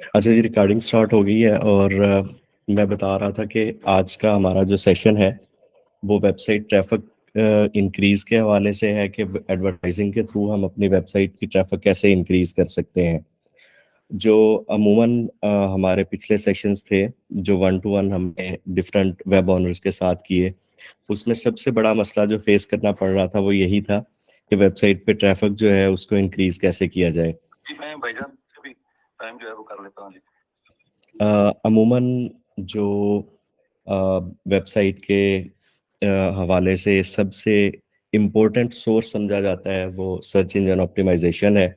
अच्छा जी, recording start हो गई है और मैं बता रहा था कि आज का हमारा जो सेशन है वो वेबसाइट ट्रैफिक इंक्रीज़ के हवाले से है कि एडवर्टाइजिंग के थ्रू हम अपनी वेबसाइट की ट्रैफिक कैसे इंक्रीज़ कर सकते हैं। जो अमूमन हमारे पिछले सेशंस थे, जो वन टू वन हमने डिफरेंट वेब ओनर्स के साथ किए, उसमें सबसे बड़ा मसला जो फेस करना पड़ रहा था वो यही था कि वेबसाइट पे ट्रैफिक जो है उसको इंक्रीज़ कैसे किया जाए। जी, मैं भाईजान से भी टाइम जो है वो कर लेता हूँ जी। अमूमन जो वेबसाइट के हवाले से सबसे इम्पोर्टेंट सोर्स समझा जाता है वो सर्च इंजन ऑप्टिमाइजेशन है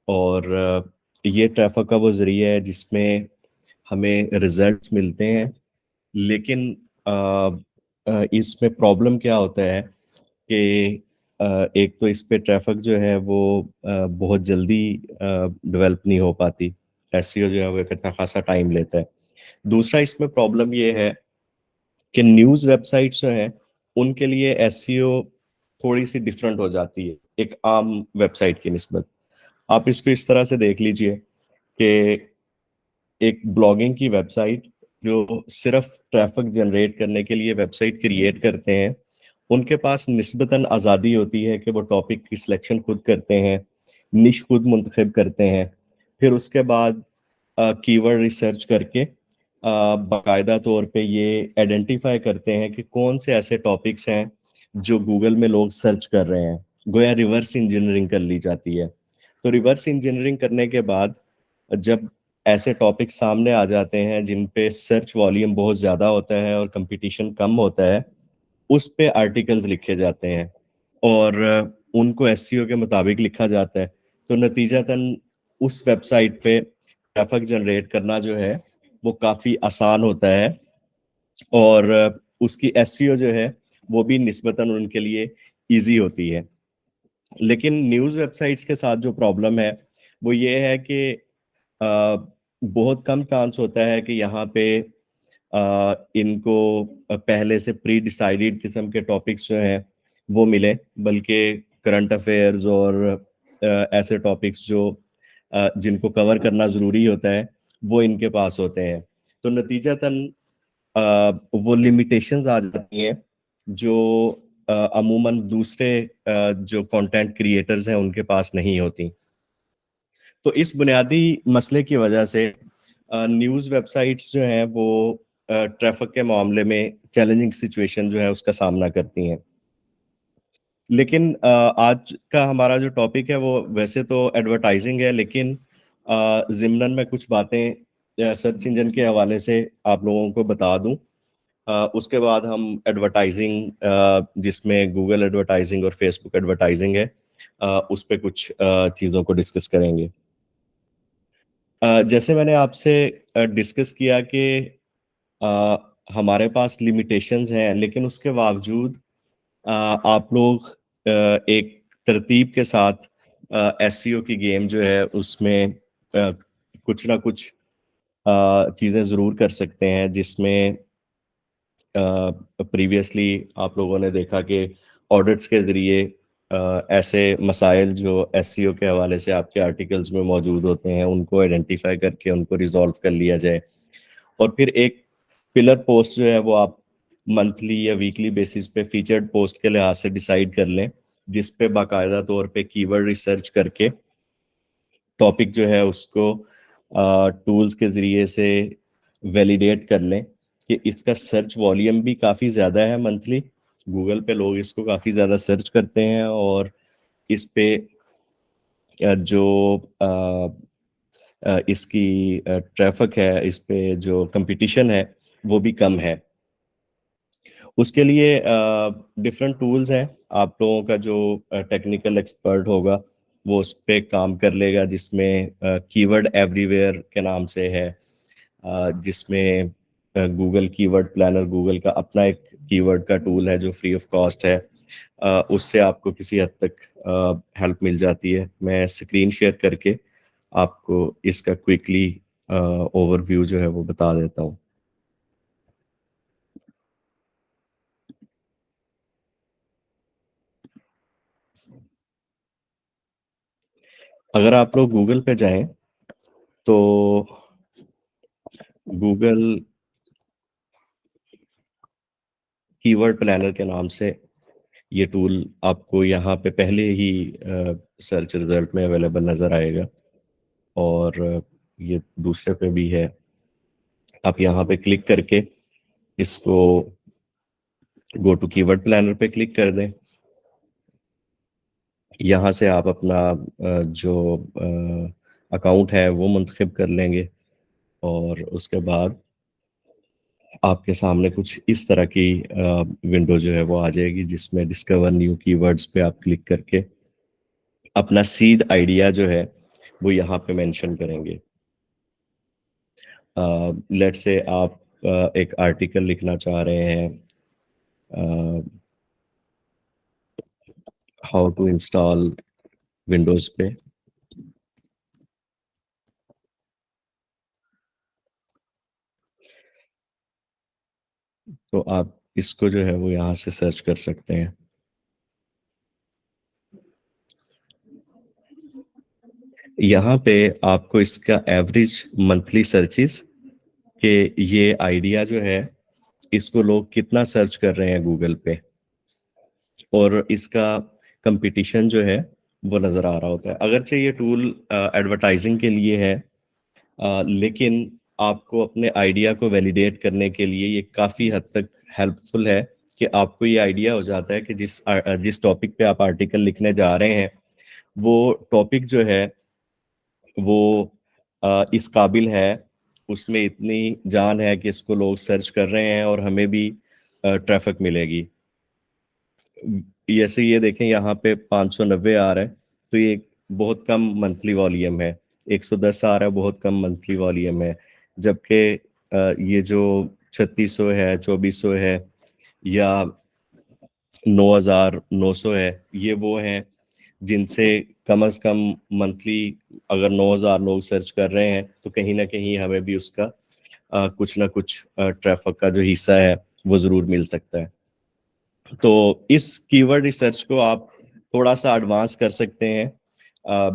और ये ट्रैफिक का वो ज़रिया है जिसमें हमें रिजल्ट्स मिलते हैं। लेकिन इसमें प्रॉब्लम क्या होता है कि एक तो इस पे ट्रैफिक जो है वो बहुत जल्दी डेवलप नहीं हो पाती। एसईओ जो है वो एक अच्छा खासा टाइम लेता है। दूसरा इसमें प्रॉब्लम ये है कि न्यूज़ वेबसाइट्स जो हैं, उनके लिए एसईओ थोड़ी-सी डिफरेंट हो जाती है, एक आम वेबसाइट की निस्बत। आप इसको इस तरह से देख लीजिए कि एक ब्लॉगिंग की वेबसाइट जो सिर्फ़ ट्रैफ़िक जनरेट करने के लिए वेबसाइट क्रिएट करते हैं, उनके पास निस्बतन आज़ादी होती है कि वो टॉपिक की सिलेक्शन खुद करते हैं, निश खुद मुंतखब करते हैं। फिर उसके बाद कीवर्ड रिसर्च करके बाकायदा तौर पे ये आइडेंटिफ़ाई करते हैं कि कौन से ऐसे टॉपिक्स हैं, जो गूगल में लोग सर्च कर रहे हैं। गोया रिवर्स इंजीनियरिंग कर ली जाती है। तो रिवर्स इंजीनियरिंग करने के बाद जब ऐसे टॉपिक सामने आ जाते हैं जिन पे सर्च वॉल्यूम बहुत ज़्यादा होता है और कंपटीशन कम होता है, उस पे आर्टिकल्स लिखे जाते हैं और उनको एसईओ के मुताबिक लिखा जाता है। तो नतीजतन उस वेबसाइट पे ट्रैफिक जनरेट करना जो है, वो काफ़ी आसान होता है और उसकी एसईओ जो है, वो भी निस्बतन उनके लिए ईज़ी होती है। लेकिन न्यूज़ वेबसाइट्स के साथ जो प्रॉब्लम है, वो ये है कि बहुत कम चांस होता है कि यहाँ पे इनको पहले से प्री डिसाइडेड किस्म के टॉपिक्स जो हैं वो मिले, बल्कि करंट अफेयर्स और ऐसे टॉपिक्स जो जिनको कवर करना ज़रूरी होता है, वो इनके पास होते हैं। तो नतीजतन वो लिमिटेशंस आ जाती हैं जो अमूमन दूसरे जो कंटेंट क्रिएटर्स हैं उनके पास नहीं होती। तो इस बुनियादी मसले की वजह से न्यूज़ वेबसाइट्स जो हैं वो ट्रैफिक के मामले में चैलेंजिंग सिचुएशन जो है उसका सामना करती हैं। लेकिन आज का हमारा जो टॉपिक है वो वैसे तो एडवर्टाइजिंग है, लेकिन ज़िम्नन मैं कुछ बातें सर्च इंजन के हवाले से आप लोगों को बता दूं। उसके बाद हम एडवर्टाइजिंग जिसमें गूगल एडवर्टाइजिंग और फेसबुक एडवर्टाइजिंग है, उस पे कुछ चीज़ों को डिस्कस करेंगे। जैसे मैंने आपसे डिस्कस किया कि अ, हमारे पास लिमिटेशंस हैं, लेकिन उसके बावजूद आप लोग एक तरतीब के साथ एसईओ की गेम जो है उसमें कुछ ना कुछ चीज़ें ज़रूर कर सकते हैं, जिसमें प्रीवियसली आप लोगों ने देखा कि ऑडिट्स के ज़रिए ऐसे मसाइल जो एसईओ के हवाले से आपके आर्टिकल्स में मौजूद होते हैं, उनको आइडेंटिफ़ाई करके उनको रिज़ॉल्व कर लिया जाए। और फिर एक पिलर पोस्ट जो है वो आप मंथली या वीकली बेसिस पे फीचर्ड पोस्ट के लिहाज से डिसाइड कर लें, जिस पे बाकायदा तौर पे कीवर्ड रिसर्च करके टॉपिक जो है उसको टूल्स के ज़रिए से वैलिडेट कर लें कि इसका सर्च वॉल्यूम भी काफ़ी ज़्यादा है मंथली। गूगल पे लोग इसको काफ़ी ज़्यादा सर्च करते हैं और इस पे जो इसकी ट्रैफिक है, इस पे जो कंपटीशन है, वो भी कम है। उसके लिए डिफरेंट टूल्स हैं। आप लोगों का जो टेक्निकल एक्सपर्ट होगा, वो उस पे काम कर लेगा, जिसमें कीवर्ड एवरीवेयर के नाम से है, जिसमें गूगल कीवर्ड प्लानर, गूगल का अपना एक कीवर्ड का टूल है जो फ्री ऑफ कॉस्ट है। उससे आपको किसी हद तक हेल्प मिल जाती है। मैं स्क्रीन शेयर करके आपको इसका क्विकली ओवरव्यू जो है वो बता देता हूँ। अगर आप लोग गूगल पे जाएं तो गूगल कीवर्ड प्लानर के नाम से ये टूल आपको यहाँ पे पहले ही सर्च रिजल्ट में अवेलेबल नज़र आएगा, और ये दूसरे पे भी है। आप यहाँ पे क्लिक करके इसको गो टू कीवर्ड प्लानर पे क्लिक कर दें। यहाँ से आप अपना जो अकाउंट है वो मुंतखब कर लेंगे, और उसके बाद आपके सामने कुछ इस तरह की विंडो जो है वो आ जाएगी, जिसमें डिस्कवर न्यू कीवर्ड्स पे आप क्लिक करके अपना सीड आइडिया जो है वो यहाँ पे मेंशन करेंगे। लेट्स से आप एक आर्टिकल लिखना चाह रहे हैं हाउ टू इंस्टॉल विंडोज पे, तो आप इसको जो है वो यहाँ से सर्च कर सकते हैं। यहाँ पे आपको इसका एवरेज मंथली सर्चेस के ये आइडिया जो है इसको लोग कितना सर्च कर रहे हैं गूगल पे, और इसका कंपटीशन जो है वो नज़र आ रहा होता है। अगरचे ये टूल एडवर्टाइजिंग के लिए है, लेकिन आपको अपने आइडिया को वैलिडेट करने के लिए ये काफ़ी हद तक हेल्पफुल है कि आपको ये आइडिया हो जाता है कि जिस टॉपिक पे आप आर्टिकल लिखने जा रहे हैं वो टॉपिक जो है वो इस काबिल है, उसमें इतनी जान है कि इसको लोग सर्च कर रहे हैं और हमें भी ट्रैफिक मिलेगी। जैसे ये देखें यहाँ पे 590 आ रहा है, तो ये बहुत कम मंथली वॉल्यूम है। 110 आ रहा है, बहुत कम मंथली वॉल्यूम है। जबकि ये जो 3600 है, 2400 है या 9900 है, ये वो हैं जिनसे कम से कम मंथली अगर 9000 लोग सर्च कर रहे हैं तो कहीं ना कहीं हमें भी उसका कुछ ना कुछ ट्रैफिक का जो हिस्सा है वो ज़रूर मिल सकता है। तो इस कीवर्ड रिसर्च को आप थोड़ा सा एडवांस कर सकते हैं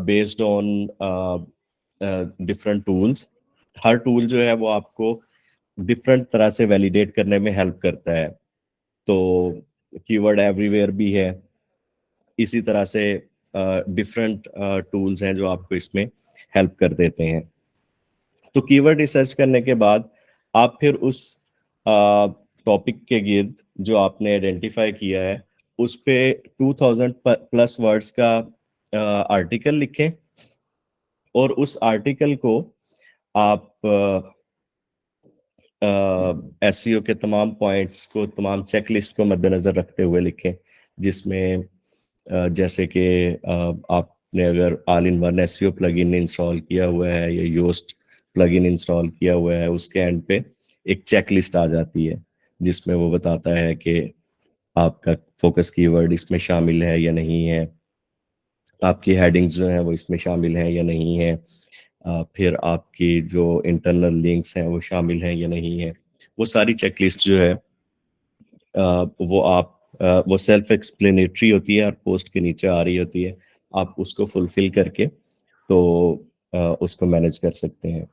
based on different tools. Her tool जो है वो आपको डिफरेंट तरह से वैलिडेट करने में हेल्प करता है। तो कीवर्ड एवरीवेयर भी है, इसी तरह से डिफरेंट टूल्स हैं जो आपको इसमें हेल्प कर देते हैं। तो कीवर्ड रिसर्च करने के बाद आप फिर उस टॉपिक के गिर्द जो आपने आइडेंटिफाई किया है उस पे 2000 प्लस वर्ड्स का आर्टिकल लिखें, और उस आर्टिकल को आप एसईओ के तमाम पॉइंट्स को, तमाम चेकलिस्ट को मद्देनजर रखते हुए लिखें, जिसमें जैसे कि आपने अगर all in one SEO plugin install किया हुआ है या योस्ट प्लगइन इंस्टॉल किया हुआ है, उसके एंड पे एक चेक लिस्ट आ जाती है जिसमें वो बताता है कि आपका फोकस कीवर्ड इसमें शामिल है या नहीं है, आपकी हेडिंग्स जो हैं वो इसमें शामिल हैं या नहीं है, फिर आपकी जो इंटरनल लिंक्स हैं वो शामिल हैं या नहीं है। वो सारी चेकलिस्ट जो है वो सेल्फ एक्सप्लेनेटरी होती है और पोस्ट के नीचे आ रही होती है। आप उसको फुलफिल करके तो उसको मैनेज कर सकते हैं।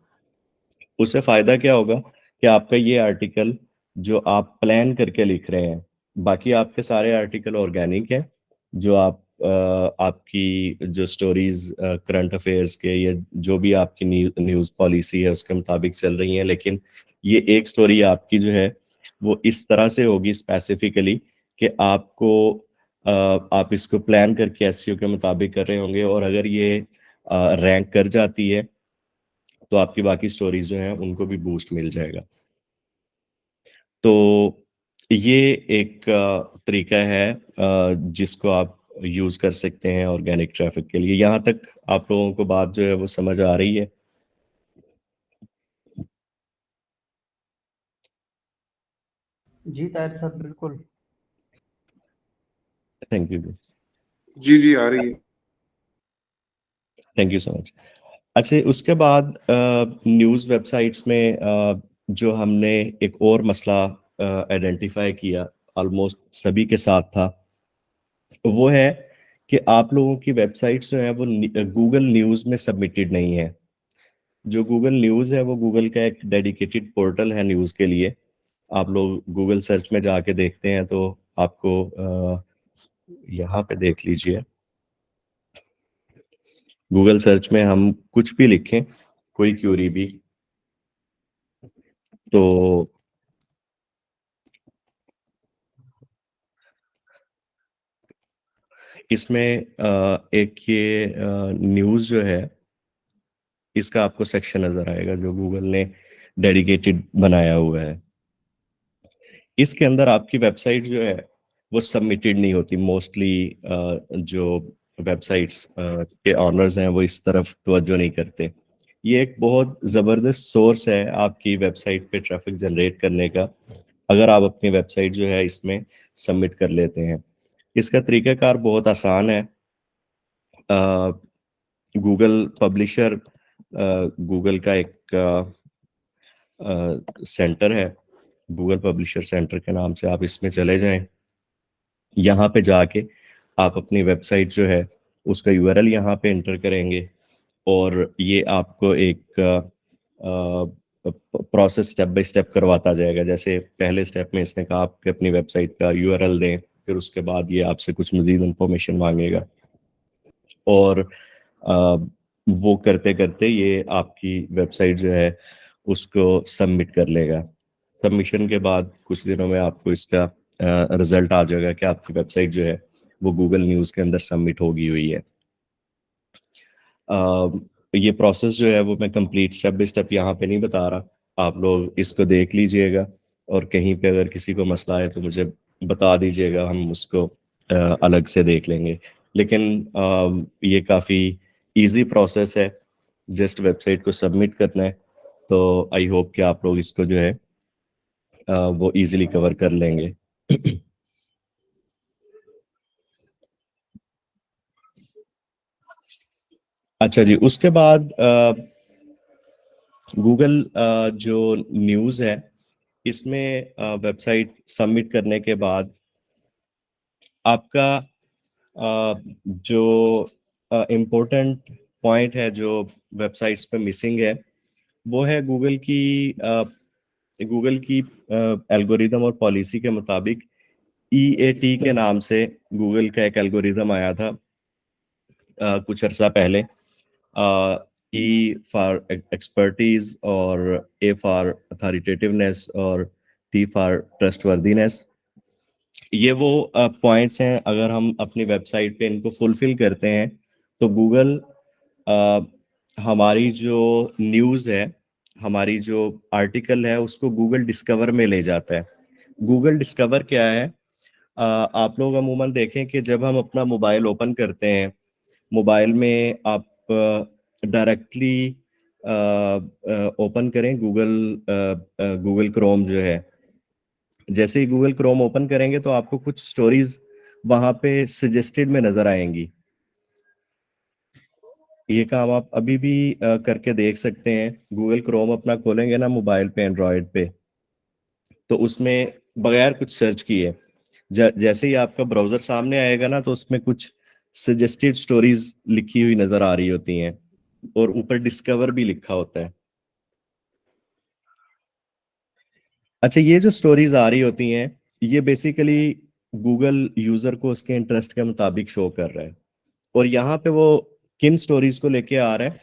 उससे फ़ायदा क्या होगा कि आपका ये आर्टिकल जो आप प्लान करके लिख रहे हैं, बाकी आपके सारे आर्टिकल ऑर्गेनिक हैं, जो आपकी जो स्टोरीज़ करंट अफेयर्स के या जो भी आपकी न्यूज़ पॉलिसी है उसके मुताबिक चल रही हैं, लेकिन ये एक स्टोरी आपकी जो है वो इस तरह से होगी स्पेसिफिकली कि आप इसको प्लान करके एसईओ के मुताबिक कर रहे होंगे, और अगर ये रैंक कर जाती है तो आपकी बाकी स्टोरीज जो हैं उनको भी बूस्ट मिल जाएगा। तो ये एक तरीका है जिसको आप यूज़ कर सकते हैं ऑर्गेनिक ट्रैफिक के लिए। यहाँ तक आप लोगों को बात जो है वो समझ आ रही है? जी ताहिर साहब, बिल्कुल। Thank you. जी जी आ रही है। Thank you so much. अच्छा, उसके बाद न्यूज़ वेबसाइट्स में जो हमने एक और मसला आइडेंटिफाई किया, ऑलमोस्ट सभी के साथ था, वो है कि आप लोगों की वेबसाइट्स जो है वो गूगल न्यूज़ में सबमिटेड नहीं है। जो गूगल न्यूज़ है वो गूगल का एक डेडिकेटेड पोर्टल है न्यूज़ के लिए। आप लोग गूगल सर्च में जाके देखते हैं तो आपको यहाँ पे देख लीजिए। गूगल सर्च में हम कुछ भी लिखें, कोई क्वेरी भी, तो इसमें एक ये न्यूज़ जो है, इसका आपको सेक्शन नज़र आएगा जो गूगल ने डेडिकेटेड बनाया हुआ है। इसके अंदर आपकी वेबसाइट जो है वो सबमिटेड नहीं होती मोस्टली। जो वेबसाइट्स के ऑनर्स हैं वो इस तरफ तवज्जो नहीं करते। ये एक बहुत ज़बरदस्त सोर्स है आपकी वेबसाइट पे ट्रैफिक जनरेट करने का, अगर आप अपनी वेबसाइट जो है इसमें सबमिट कर लेते हैं। इसका तरीकाकार बहुत आसान है। गूगल पब्लिशर, गूगल का एक सेंटर है, गूगल पब्लिशर सेंटर के नाम से आप इसमें चले जाएं। यहाँ पे जाके आप अपनी वेबसाइट जो है उसका यूआरएल यहाँ पे एंटर करेंगे और ये आपको एक प्रोसेस स्टेप बाय स्टेप करवाता जाएगा। जैसे पहले स्टेप में इसने कहा आपके अपनी वेबसाइट का यूआरएल दें, फिर उसके बाद ये आपसे कुछ मजीद इंफॉर्मेशन मांगेगा और वो करते करते ये आपकी वेबसाइट जो है उसको सबमिट कर लेगा। सबमिशन के बाद कुछ दिनों में आपको इसका रिजल्ट आ जाएगा कि आपकी वेबसाइट जो है वो गूगल न्यूज़ के अंदर सबमिट होगी हुई है। ये प्रोसेस जो है वो मैं कंप्लीट स्टेप बाय स्टेप यहाँ पे नहीं बता रहा, आप लोग इसको देख लीजिएगा और कहीं पे अगर किसी को मसला है तो मुझे बता दीजिएगा, हम उसको अलग से देख लेंगे। लेकिन ये काफ़ी इजी प्रोसेस है, जस्ट वेबसाइट को सबमिट करना है। तो आई होप कि आप लोग इसको जो है वो इजीली कवर कर लेंगे। अच्छा जी, उसके बाद गूगल जो न्यूज़ है इसमें वेबसाइट सबमिट करने के बाद आपका जो इम्पोर्टेंट पॉइंट है जो वेबसाइट्स पे मिसिंग है वो है गूगल की एल्गोरिदम और पॉलिसी के मुताबिक EAT के नाम से गूगल का एक एल्गोरिदम आया था कुछ अर्सा पहले। E फॉर एक्सपर्टीज और A फॉर अथॉरिटेटिवनेस और T फॉर ट्रस्टवर्दीनेस। ये वो पॉइंट्स हैं, अगर हम अपनी वेबसाइट पे इनको फुलफिल करते हैं तो गूगल हमारी जो न्यूज़ है, हमारी जो आर्टिकल है उसको गूगल डिस्कवर में ले जाता है। गूगल डिस्कवर क्या है? आप लोग अमूमन देखें कि जब हम अपना मोबाइल ओपन करते हैं, मोबाइल में आप डायरेक्टली ओपन करें गूगल क्रोम जो है, जैसे ही गूगल क्रोम ओपन करेंगे तो आपको कुछ स्टोरीज वहां पे सजेस्टेड में नजर आएंगी। ये काम आप अभी भी करके देख सकते हैं। गूगल क्रोम अपना खोलेंगे ना मोबाइल पे, एंड्रॉयड पे, तो उसमें बगैर कुछ सर्च किए जैसे ही आपका ब्राउजर सामने आएगा ना तो उसमें कुछ सजेस्टेड स्टोरीज लिखी हुई नजर आ रही होती हैं और ऊपर डिस्कवर भी लिखा होता है। अच्छा, ये जो स्टोरीज आ रही होती हैं ये बेसिकली गूगल यूजर को उसके इंटरेस्ट के मुताबिक शो कर रहा है और यहाँ पे वो किन स्टोरीज को लेके आ रहा है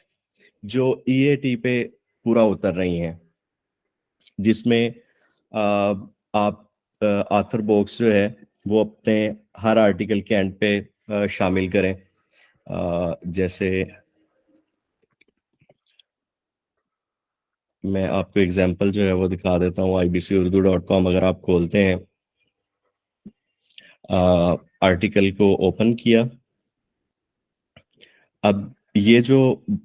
जो EAT पे पूरा उतर रही हैं, जिसमें आप आथर बॉक्स जो है वो अपने हर आर्टिकल के एंड पे शामिल करें। जैसे मैं आपको एग्जांपल जो है वो दिखा देता हूँ। ibcurdu.com अगर आप खोलते हैं, आर्टिकल को ओपन किया, अब ये जो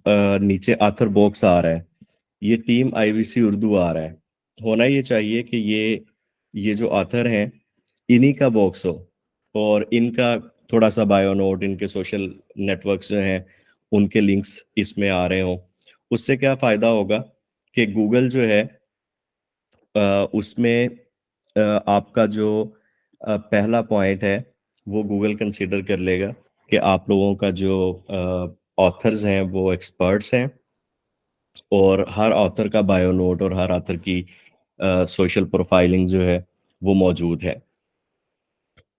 नीचे आथर बॉक्स आ रहा है ये टीम IBC उर्दू आ रहा है। होना ये चाहिए कि ये जो आथर हैं इन्हीं का बॉक्स हो और इनका थोड़ा सा बायो नोट, इनके सोशल नेटवर्क्स जो हैं उनके लिंक्स इसमें आ रहे हों। उससे क्या फ़ायदा होगा कि गूगल जो है उसमें आपका जो पहला पॉइंट है वो गूगल कंसीडर कर लेगा कि आप लोगों का जो ऑथर्स हैं वो एक्सपर्ट्स हैं और हर ऑथर का बायो नोट और हर ऑथर की सोशल प्रोफाइलिंग जो है वो मौजूद है।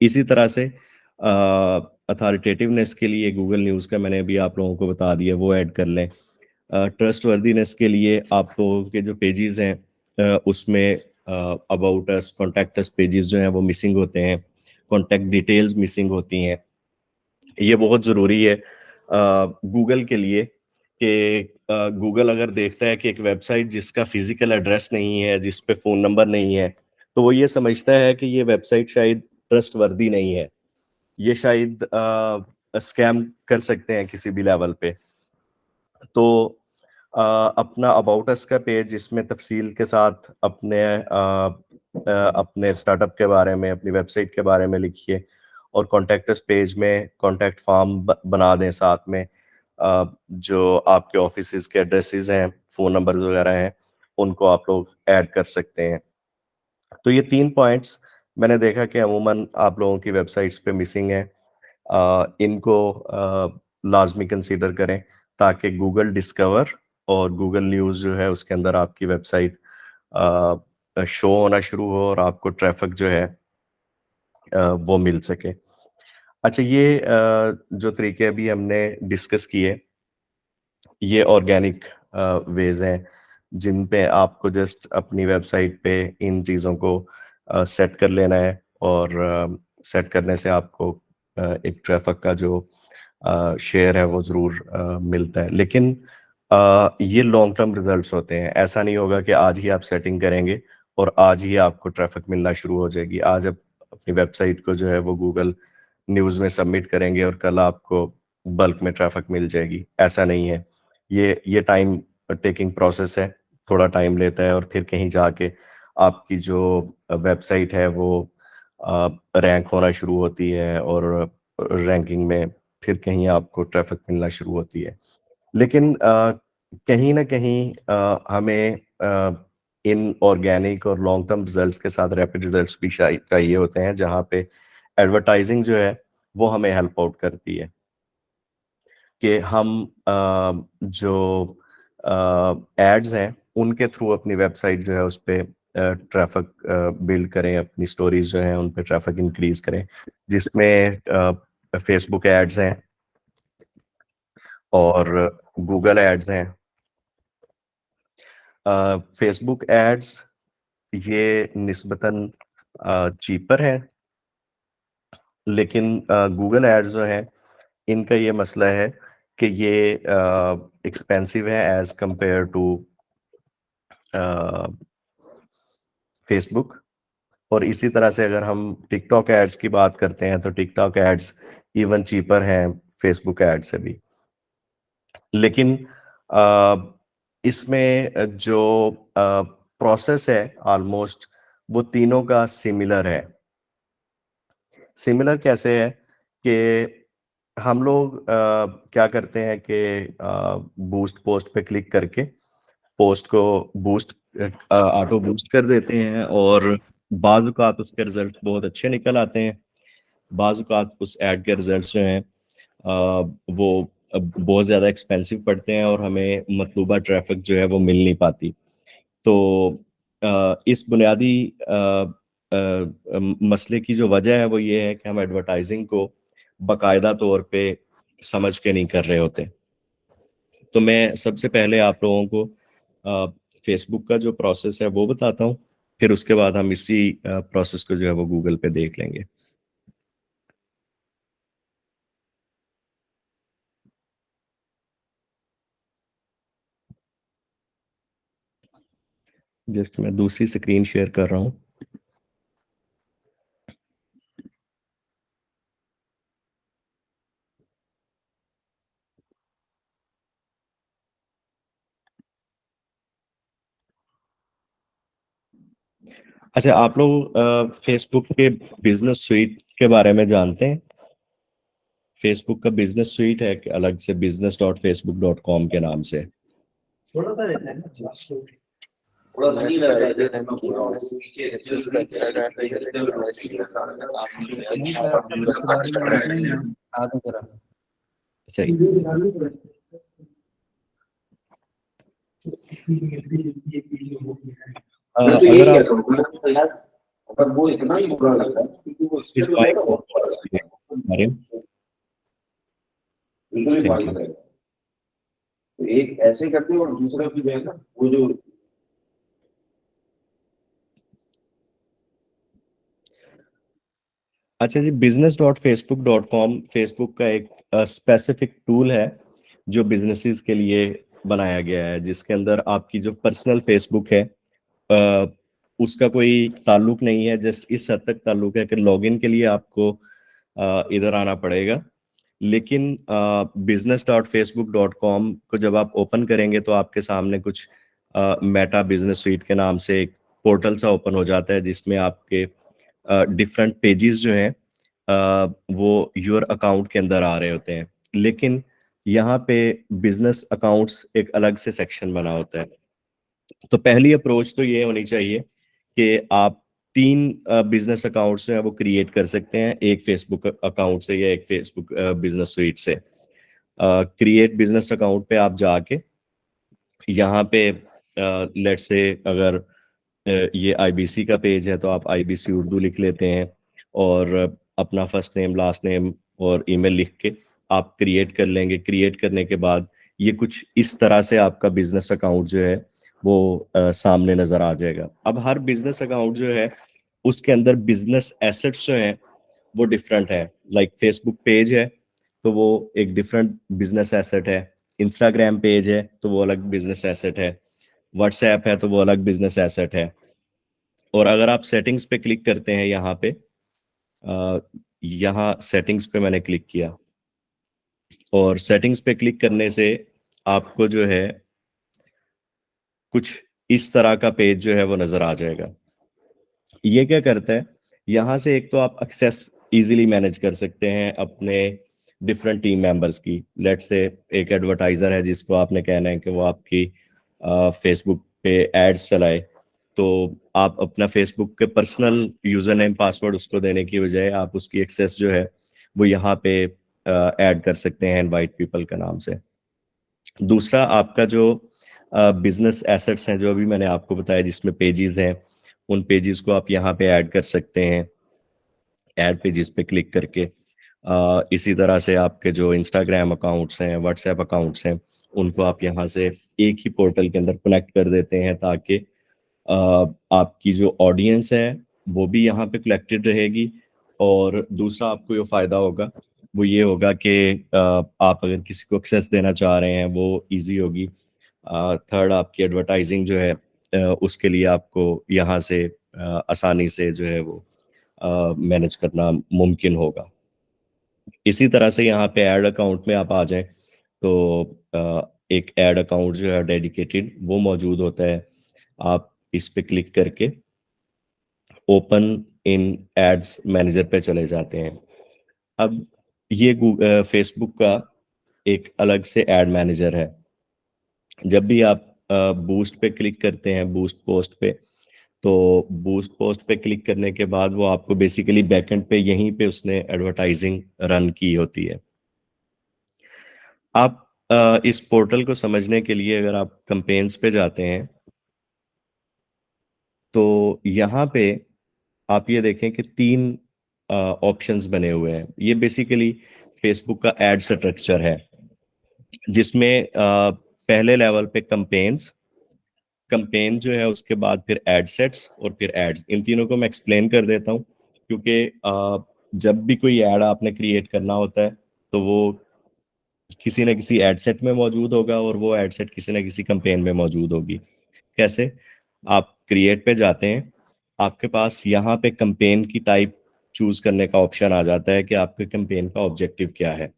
इसी तरह से अथॉरिटेटिवनेस के लिए गूगल न्यूज़ का मैंने अभी आप लोगों को बता दिया, वो ऐड कर लें। ट्रस्टवर्दीनेस के लिए आप लोगों के जो पेजेस हैं उसमें about us, contact us pages जो हैं वो मिसिंग होते हैं, कॉन्टैक्ट डिटेल्स मिसिंग होती हैं। ये बहुत ज़रूरी है गूगल के लिए कि गूगल अगर देखता है कि एक वेबसाइट जिसका फिजिकल एड्रेस नहीं है, जिस पे फ़ोन नंबर नहीं है, तो वो ये समझता है कि ये वेबसाइट शायद ट्रस्टवर्दी नहीं है। ये शायद स्कैम कर सकते हैं किसी भी लेवल पे। तो अपना अबाउट अस का पेज जिसमें तफसील के साथ अपने स्टार्टअप के बारे में, अपनी वेबसाइट के बारे में लिखिए और कॉन्टैक्ट अस पेज में कॉन्टैक्ट फॉर्म बना दें साथ में। जो आपके ऑफिसेज़ के एड्रेसेस हैं, फ़ोन नंबर वगैरह हैं, उनको आप लोग ऐड कर सकते हैं। तो ये 3 पॉइंट्स मैंने देखा कि अमूमन आप लोगों की वेबसाइट्स पे मिसिंग हैं। इनको लाज़मी कंसीडर करें ताकि गूगल डिस्कवर और गूगल न्यूज़ जो है उसके अंदर आपकी वेबसाइट शो होना शुरू हो और आपको ट्रैफ़िक जो है वो मिल सके। अच्छा, ये जो तरीके अभी हमने डिस्कस किए, ये ऑर्गेनिक वेज़ हैं जिन पे आपको जस्ट अपनी वेबसाइट पे इन चीज़ों को सेट कर लेना है और सेट करने से आपको एक ट्रैफ़िक का जो शेयर है वो ज़रूर मिलता है। लेकिन ये लॉन्ग टर्म रिज़ल्ट्स होते हैं। ऐसा नहीं होगा कि आज ही आप सेटिंग करेंगे और आज ही आपको ट्रैफ़िक मिलना शुरू हो जाएगी। आज आप अपनी वेबसाइट को जो है वो गूगल न्यूज़ में सबमिट करेंगे और कल आपको बल्क में ट्रैफ़िक मिल जाएगी, ऐसा नहीं है। ये टाइम टेकिंग प्रोसेस है, थोड़ा टाइम लेता है और फिर कहीं जाके आपकी जो वेबसाइट है वो रैंक होना शुरू होती है और रैंकिंग में फिर कहीं आपको ट्रैफ़िक मिलना शुरू होती है। लेकिन कहीं न कहीं हमें इन ऑर्गेनिक और लॉन्ग टर्म रिज़ल्ट्स के साथ रैपिड रिज़ल्ट्स भी चाहिए होते हैं, जहाँ पे एडवर्टाइज़िंग जो है, वो हमें हेल्प आउट करती है। कि हम जो एड्स हैं, उनके थ्रू अपनी वेबसाइट जो है उस पे ट्रैफ़िक बिल्ड करें, अपनी स्टोरीज़ जो हैं उन पे ट्रैफ़िक इंक्रीज़ करें, जिसमें फेसबुक एड्स हैं और गूगल एड्स हैं। फेसबुक एड्स ये निस्बतन चीपर है, लेकिन गूगल एड्स जो हैं, इनका ये मसला है कि ये एक्सपेंसिव है एज़ कंपेयर टू फेसबुक। और इसी तरह से अगर हम टिकटॉक एड्स की बात करते हैं तो टिकटॉक एड्स इवन चीपर हैं फेसबुक एड से भी। लेकिन इसमें जो प्रोसेस है ऑलमोस्ट वो तीनों का सिमिलर है। सिमिलर कैसे है कि हम लोग क्या करते हैं कि बूस्ट पोस्ट पे क्लिक करके पोस्ट को बूस्ट ऑटो बूस्ट कर देते हैं और बाज़ औक़ात उसके रिज़ल्ट्स बहुत अच्छे निकल आते हैं। बाज़ औक़ात उस ऐड के रिज़ल्ट्स जो हैं वो बहुत ज़्यादा एक्सपेंसिव पड़ते हैं और हमें मतलूबा ट्रैफ़िक जो है वो मिल नहीं पाती। तो इस बुनियादी मसले की जो वजह है वो ये है कि हम एडवर्टाइज़िंग को बाकायदा तौर पे समझ के नहीं कर रहे होते। तो मैं सबसे पहले आप लोगों को फेसबुक का जो प्रोसेस है वो बताता हूँ, फिर उसके बाद हम इसी प्रोसेस को जो है वो गूगल पे देख लेंगे। जस्ट मैं दूसरी स्क्रीन शेयर कर रहा हूँ। अच्छा, आप लोग फेसबुक के बिज़नेस स्वीट के बारे में जानते हैं? फेसबुक का बिज़नेस स्वीट है एक अलग से business.facebook.com के नाम से। थोड़ा-सा रहता है ना, थोड़ा नहीं लग रहा है नहीं सर, इसके बारे में जानते नहीं हैं, बता दो जरा। सही। मैं तो अगर यही आप कहता हूँ, मैं तो यार अगर वो इतना ही बुरा लग रहा है क्योंकि वो इस इससे तो माइक ज्यादा को होता है। अरे बिल्कुल ही थैंक बात यू। है। तो एक ऐसे करते हैं और दूसरा भी जो है ना वो जो अच्छा जी, business.facebook.com फेसबुक का एक स्पेसिफिक टूल है जो बिजनेसेस के लिए बनाया गया है, जिसके अंदर आपकी जो पर्सनल फेसबुक है अ, उसका कोई ताल्लुक नहीं है। जस्ट इस हद तक ताल्लुक है कि लॉगिन के लिए आपको इधर आना पड़ेगा। लेकिन business.facebook.com को जब आप ओपन करेंगे तो आपके सामने कुछ मेटा बिजनेस सुइट के नाम से एक पोर्टल सा ओपन हो जाता है, जिसमें आपके डिफरेंट पेजेस जो हैं वो योर अकाउंट के अंदर आ रहे होते हैं। लेकिन यहाँ पे बिजनेस अकाउंट्स एक अलग से सेक्शन बना होता है। तो पहली अप्रोच तो ये होनी चाहिए कि आप 3 बिजनेस अकाउंट्स जो है वो क्रिएट कर सकते हैं, एक फेसबुक अकाउंट से या एक फेसबुक बिजनेस सुइट से। क्रिएट बिजनेस अकाउंट पे आप जाके यहाँ पे लेट्स से अगर ये आईबीसी का पेज है तो आप आईबीसी उर्दू लिख लेते हैं और अपना फर्स्ट नेम लास्ट नेम और ईमेल लिख के आप क्रिएट कर लेंगे। क्रिएट करने के बाद ये कुछ इस तरह से आपका बिजनेस अकाउंट जो है वो सामने नजर आ जाएगा। अब हर बिजनेस अकाउंट जो है उसके अंदर बिजनेस एसेट्स जो हैं वो डिफरेंट है। लाइक फेसबुक पेज है तो वो एक डिफरेंट बिजनेस एसेट है, इंस्टाग्राम पेज है तो वो अलग बिजनेस एसेट है, व्हाट्सएप है तो वो अलग बिजनेस एसेट है। और अगर आप सेटिंग्स पे क्लिक करते हैं यहाँ पे यहाँ सेटिंग्स पे मैंने क्लिक किया और सेटिंग्स पे क्लिक करने से आपको जो है कुछ इस तरह का पेज जो है वो नजर आ जाएगा। ये क्या करता है, यहाँ से एक तो आप एक्सेस इजीली मैनेज कर सकते हैं अपने डिफरेंट टीम मेंबर्स की। लेट्स से एक एडवर्टाइजर है जिसको आपने कहना है कि वो आपकी फेसबुक पे एड्स चलाए, तो आप अपना फेसबुक के पर्सनल यूजर नेम पासवर्ड उसको देने की बजाय आप उसकी एक्सेस जो है वो यहाँ पे ऐड कर सकते हैं इनवाइट पीपल के नाम से। दूसरा, आपका जो बिजनेस एसेट्स हैं जो अभी मैंने आपको बताया जिसमें पेजेस हैं, उन पेजेस को आप यहाँ पे ऐड कर सकते हैं ऐड पेजेस पे क्लिक करके। इसी तरह से आपके जो इंस्टाग्राम अकाउंट्स हैं, व्हाट्सएप अकाउंट्स हैं, उनको आप यहाँ से एक ही पोर्टल के अंदर कनेक्ट कर देते हैं ताकि आपकी जो ऑडियंस है वो भी यहाँ पे कलेक्टेड रहेगी। और दूसरा आपको जो फायदा होगा वो ये होगा कि आप अगर किसी को एक्सेस देना चाह रहे हैं वो इजी होगी। थर्ड, आपकी एडवर्टाइजिंग जो है उसके लिए आपको यहाँ से आसानी से जो है वो मैनेज करना मुमकिन होगा। इसी तरह से यहाँ पे ऐड अकाउंट में आप आ जाएं तो एक ऐड अकाउंट जो है डेडिकेटेड वो मौजूद होता है। आप इस पे क्लिक करके ओपन इन एड्स मैनेजर पे चले जाते हैं। अब ये फेसबुक का एक अलग से एड मैनेजर है। जब भी आप बूस्ट पे क्लिक करते हैं, बूस्ट पोस्ट पे, तो बूस्ट पोस्ट पे क्लिक करने के बाद वो आपको बेसिकली बैकएंड पे यहीं पे उसने एडवर्टाइजिंग रन की होती है। आप इस पोर्टल को समझने के लिए अगर आप कैंपेन्स पे जाते हैं तो यहाँ पे आप ये देखें कि 3 ऑप्शंस बने हुए हैं। ये बेसिकली फेसबुक का एड स्ट्रक्चर है जिसमें पहले लेवल पे कैंपेन जो है, उसके बाद फिर एड सेट्स और फिर एड्स। इन तीनों को मैं एक्सप्लेन कर देता हूँ क्योंकि जब भी कोई ऐड आपने क्रिएट करना होता है तो वो किसी न किसी एड सेट में मौजूद होगा और वो एड सेट किसी न किसी कैंपेन में मौजूद होगी। कैसे? आप क्रिएट पे जाते हैं, आपके पास यहाँ पे कैंपेन की टाइप चूज करने का ऑप्शन आ जाता है कि आपके कैंपेन का ऑब्जेक्टिव क्या है।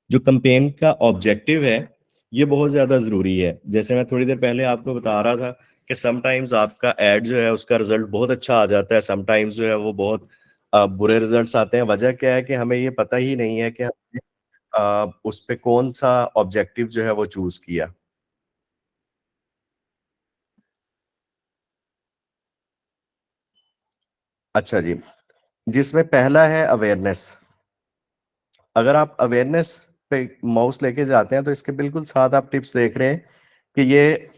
जो कैंपेन का ऑब्जेक्टिव है ये बहुत ज्यादा जरूरी है। जैसे मैं थोड़ी देर पहले आपको बता रहा था कि समटाइम्स आपका एड जो है उसका रिजल्ट बहुत अच्छा आ जाता है, समटाइम्स जो है वो बहुत बुरे रिजल्ट्स आते हैं। वजह क्या है कि हमें ये पता ही नहीं है कि हमने उस पे कौन सा ऑब्जेक्टिव जो है वो चूज किया। अच्छा जी, जिसमें पहला है अवेयरनेस। अगर आप अवेयरनेस पे माउस लेके जाते हैं तो इसके बिल्कुल साथ आप टिप्स देख रहे हैं कि ये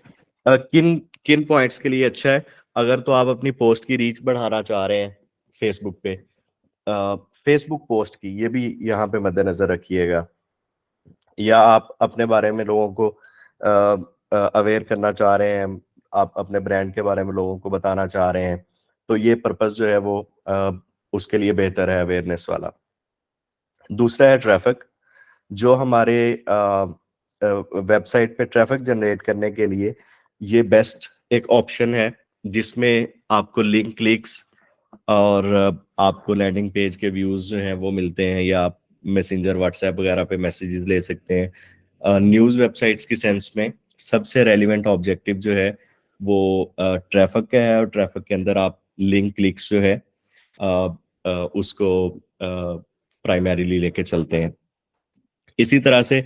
किन किन पॉइंट्स के लिए अच्छा है। अगर तो आप अपनी पोस्ट की रीच बढ़ाना चाह रहे हैं फेसबुक पे, फेसबुक पोस्ट की ये भी यहाँ पे मद्देनजर रखिएगा, या आप अपने बारे में लोगों को अवेयर करना चाह रहे हैं, आप अपने ब्रांड के बारे में लोगों को बताना चाह रहे हैं, तो ये पर्पस जो है वो उसके लिए बेहतर है, अवेयरनेस वाला। दूसरा है ट्रैफिक, जो हमारे वेबसाइट पे ट्रैफिक जनरेट करने के लिए ये बेस्ट एक ऑप्शन है, जिसमें आपको लिंक क्लिक्स और आपको लैंडिंग पेज के व्यूज जो हैं वो मिलते हैं, या आप मैसेंजर व्हाट्सएप वगैरह पे मैसेजेस ले सकते हैं। न्यूज़ वेबसाइट्स की सेंस में सबसे रेलिवेंट ऑब्जेक्टिव जो है वो ट्रैफिक का है, और ट्रैफिक के अंदर आप लिंक क्लिक्स जो है उसको प्राइमरीली लेके चलते हैं। इसी तरह से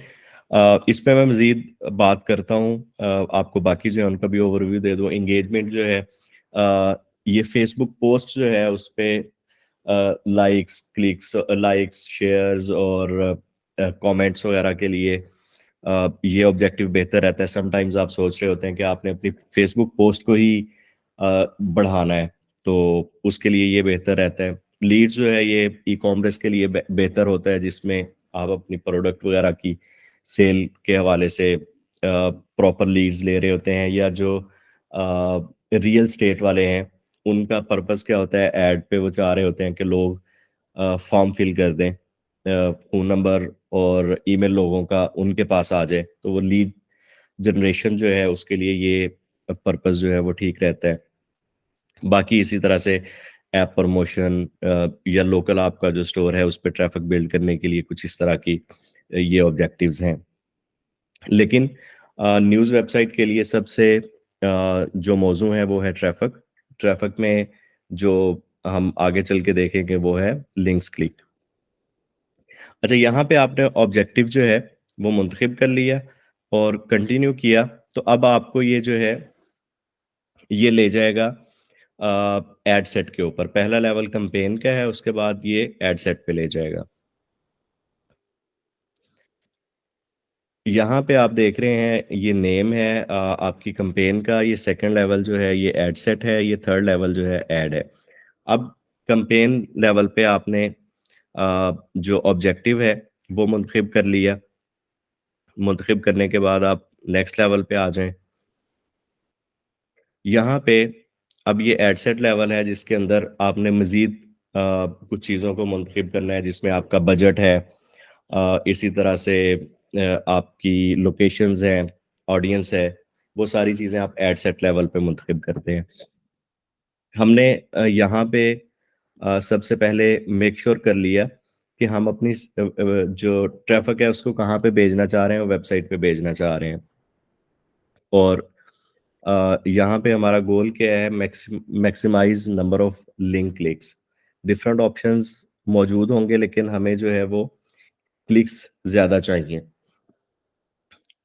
इस पे मैं मज़ीद बात करता हूँ, आपको बाकी जो है उनका भी ओवरव्यू दे दूँ। एंगेजमेंट जो है, ये फेसबुक पोस्ट जो है उस पे लाइक्स शेयर्स और कमेंट्स वगैरह के लिए ये ऑब्जेक्टिव बेहतर रहता है। समटाइम्स आप सोच रहे होते हैं कि आपने अपनी फेसबुक पोस्ट को ही बढ़ाना है, तो उसके लिए ये बेहतर रहता है। लीड्स जो है ये ई कॉमर्स के लिए बेहतर होता है, जिसमें आप अपनी प्रोडक्ट वगैरह की सेल के हवाले से प्रॉपर लीड्स ले रहे होते हैं, या जो रियल स्टेट वाले हैं उनका पर्पस क्या होता है, ऐड पे वो चाह रहे होते हैं कि लोग फॉर्म फिल कर दें, फ़ोन नंबर और ईमेल लोगों का उनके पास आ जाए, तो वो लीड जनरेशन जो है उसके लिए ये पर्पस जो है वो ठीक रहता है। बाकी इसी तरह से ऐप प्रमोशन या लोकल आपका जो स्टोर है उस पे ट्रैफिक बिल्ड करने के लिए कुछ इस तरह की ये ऑब्जेक्टिव्स हैं। लेकिन न्यूज़ वेबसाइट के लिए सबसे जो मौजू है वो है ट्रैफिक। ट्रैफिक में जो हम आगे चल के देखेंगे वो है लिंक्स क्लिक। अच्छा, यहाँ पे आपने ऑब्जेक्टिव जो है वो मुंतखब कर लिया और कंटिन्यू किया, तो अब आपको ये जो है ये ले जाएगा एड सेट के ऊपर। पहला लेवल कैंपेन का है, उसके बाद ये एड सेट पे ले जाएगा। यहाँ पे आप देख रहे हैं ये नेम है आपकी कैंपेन का, ये सेकंड लेवल जो है ये एड सेट है, ये थर्ड लेवल जो है ऐड है। अब कैंपेन लेवल पे आपने जो ऑब्जेक्टिव है वो मुंतखब कर लिया। मुंतखब करने के बाद आप नेक्स्ट लेवल पे आ जाएं। यहाँ पे अब ये एड सेट लेवल है, जिसके अंदर आपने मज़ीद कुछ चीज़ों को मुंतखब करना है, जिसमें आपका बजट है, इसी तरह से आपकी लोकेशंस हैं, ऑडियंस है, वो सारी चीज़ें आप एड सेट लेवल पे मुंतखब करते हैं। हमने यहाँ पे सबसे पहले मेक श्योर कर लिया कि हम अपनी जो ट्रैफिक है उसको कहाँ पे भेजना चाह रहे हैं, वेबसाइट पे भेजना चाह रहे हैं। और यहाँ पे हमारा गोल क्या है, maximise number of link clicks. Different options मौजूद होंगे, लेकिन हमें जो है वो क्लिक्स ज़्यादा चाहिए।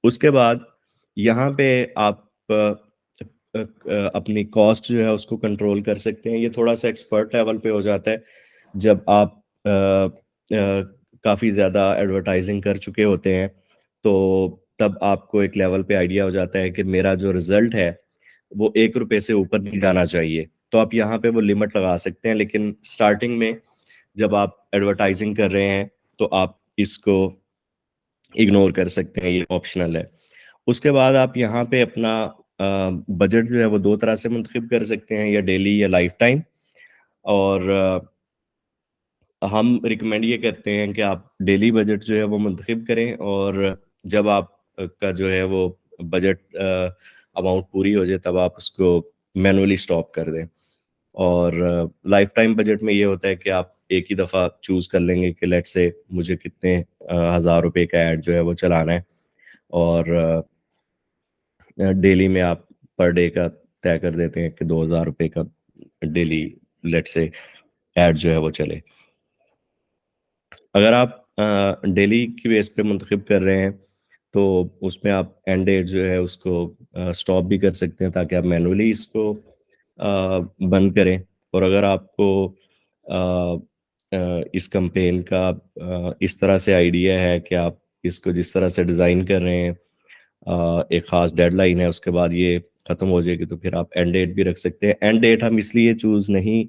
उसके बाद यहाँ पे आप अपनी कॉस्ट जो है उसको कंट्रोल कर सकते हैं। ये थोड़ा सा एक्सपर्ट लेवल पे हो जाता है जब आप काफ़ी ज़्यादा एडवर्टाइजिंग कर चुके होते हैं, तो तब आपको एक लेवल पे आइडिया हो जाता है कि मेरा जो रिजल्ट है वो ₹1 से ऊपर नहीं जाना चाहिए। तो आप यहाँ पे वो लिमिट लगा सकते हैं, लेकिन स्टार्टिंग में जब आप एडवर्टाइजिंग कर रहे हैं तो आप इसको इग्नोर कर सकते हैं, ये ऑप्शनल है। उसके बाद आप यहाँ पे अपना बजट जो है वो 2 तरह से मुंतखब कर सकते हैं, या डेली या लाइफ टाइम। और हम रिकमेंड ये करते हैं कि आप डेली बजट जो है वो मुंतखब करें, और जब आप का जो है वो बजट अमाउंट पूरी हो जाए तब आप उसको मैनुअली स्टॉप कर दें। और लाइफ टाइम बजट में ये होता है कि आप एक ही दफ़ा चूज़ कर लेंगे कि लेट्स से मुझे कितने ₹1000 का ऐड जो है वो चलाना है, और डेली में आप पर डे का तय कर देते हैं कि ₹2000 का डेली लेट्स से ऐड जो है वो चले। अगर आप डेली की बेस पे मुंतखब कर रहे हैं, तो उसमें आप एंड डेट जो है उसको स्टॉप भी कर सकते हैं, ताकि आप मैनुअली इसको बंद करें। और अगर आपको इस कैंपेन का इस तरह से आइडिया है कि आप इसको जिस तरह से डिज़ाइन कर रहे हैं, एक ख़ास डेडलाइन है, उसके बाद ये ख़त्म हो जाएगी, तो फिर आप एंड डेट भी रख सकते हैं। एंड डेट हम इसलिए चूज़ नहीं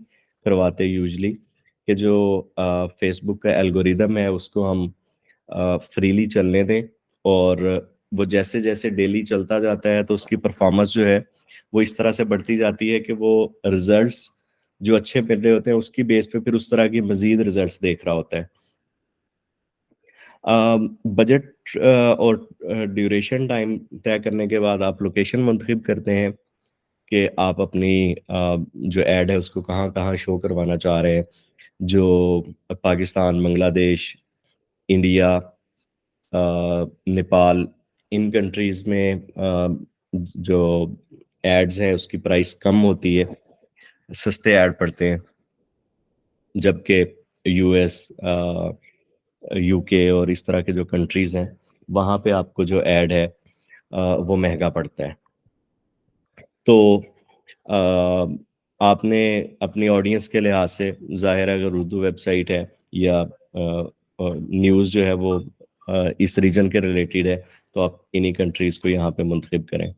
करवाते यूजुअली कि जो फेसबुक का एल्गोरिदम है उसको हम फ्रीली चलने दें, और वो जैसे जैसे डेली चलता जाता है तो उसकी परफॉर्मेंस जो है वो इस तरह से बढ़ती जाती है कि वो रिजल्ट्स जो अच्छे मिल रहे होते हैं उसकी बेस पे फिर उस तरह की मजीद रिजल्ट्स देख रहा होता है। बजट और ड्यूरेशन टाइम तय करने के बाद आप लोकेशन मुंतखब करते हैं कि आप अपनी जो ऐड है उसको कहाँ-कहाँ शो करवाना चाह रहे हैं। जो पाकिस्तान, बांग्लादेश, इंडिया, नेपाल, इन कंट्रीज़ में जो एड्स हैं उसकी प्राइस कम होती है, सस्ते ऐड पड़ते हैं। जबकि यूएस, यूके और इस तरह के जो कंट्रीज़ हैं, वहाँ पे आपको जो ऐड है वो महँगा पड़ता है। तो आपने अपनी ऑडियंस के लिहाज से ज़ाहिर है अगर उर्दू वेबसाइट है या न्यूज़ जो है वो इस रीजन के रिलेटेड है, तो आप इन्हीं कंट्रीज़ को यहाँ पे मुंतखब करें।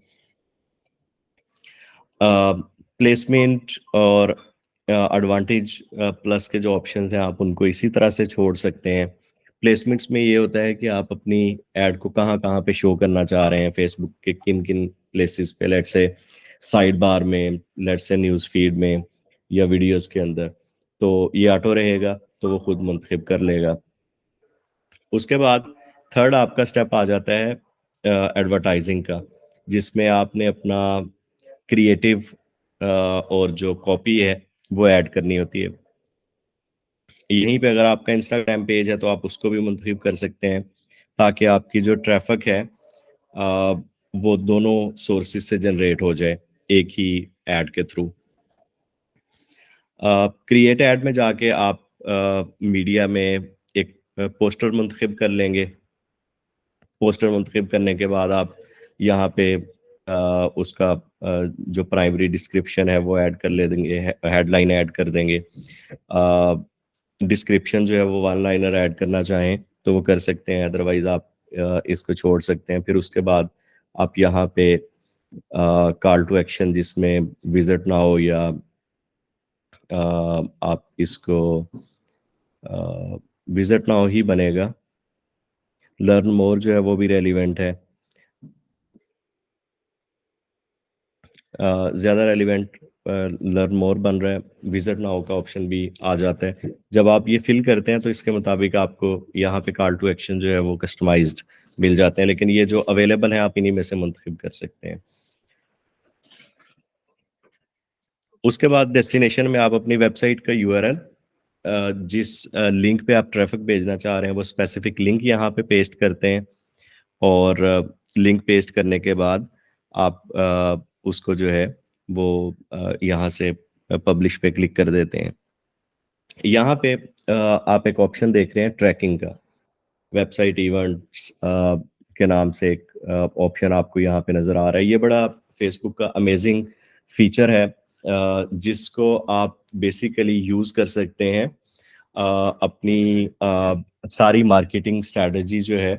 प्लेसमेंट और एडवांटेज प्लस के जो ऑप्शंस हैं आप उनको इसी तरह से छोड़ सकते हैं। प्लेसमेंट्स में ये होता है कि आप अपनी ऐड को कहाँ-कहाँ पे शो करना चाह रहे हैं, फेसबुक के किन-किन प्लेसेस पे, लेट्स से साइड बार में, लेट्स से न्यूज़ फीड में या वीडियोज़ के अंदर। तो ये ऑटो रहेगा, तो वो खुद मुंतखब कर लेगा। उसके बाद थर्ड आपका स्टेप आ जाता है एडवर्टाइजिंग का, जिसमें आपने अपना क्रिएटिव और जो कॉपी है वो ऐड करनी होती है। यहीं पे अगर आपका इंस्टाग्राम पेज है तो आप उसको भी मुंतखब कर सकते हैं, ताकि आपकी जो ट्रैफिक है वो दोनों सोर्सेज से जनरेट हो जाए एक ही ऐड के थ्रू। क्रिएट ऐड में जाके आप मीडिया में एक पोस्टर मुंतखब कर लेंगे। पोस्टर मुंतखब करने के बाद आप यहाँ पे उसका जो प्राइमरी डिस्क्रिप्शन है वो ऐड कर ले देंगे, हेडलाइन ऐड कर देंगे। डिस्क्रिप्शन जो है वो वन लाइनर ऐड करना चाहें तो वो कर सकते हैं, अदरवाइज आप इसको छोड़ सकते हैं। फिर उसके बाद आप यहाँ पे कॉल टू एक्शन जिसमें विजिट नाउ या आप इसको विजिट नाउ ही बनेगा। लर्न मोर जो है वो भी रेलिवेंट है। ज़्यादा रेलिवेंट लर्न मोर बन रहा है, विजिट नाउ का ऑप्शन भी आ जाता है। जब आप ये फिल करते हैं तो इसके मुताबिक आपको यहाँ पे कॉल टू एक्शन जो है वो कस्टमाइज्ड मिल जाते हैं, लेकिन ये जो अवेलेबल है आप इन्हीं में से मुंतखब कर सकते हैं। उसके बाद डेस्टिनेशन में आप अपनी वेबसाइट का यूआरएल, जिस लिंक पे आप ट्रैफिक भेजना चाह रहे हैं वो स्पेसिफिक लिंक यहाँ पे पेस्ट करते हैं, और लिंक पेस्ट करने के बाद आप उसको जो है वो यहाँ से पब्लिश पे क्लिक कर देते हैं। यहाँ पे आप एक ऑप्शन देख रहे हैं ट्रैकिंग का, वेबसाइट इवेंट्स के नाम से एक ऑप्शन आपको यहाँ पे नज़र आ रहा है। ये बड़ा फेसबुक का अमेजिंग फीचर है जिसको आप बेसिकली यूज़ कर सकते हैं अपनी सारी मार्केटिंग स्ट्रैटेजी जो है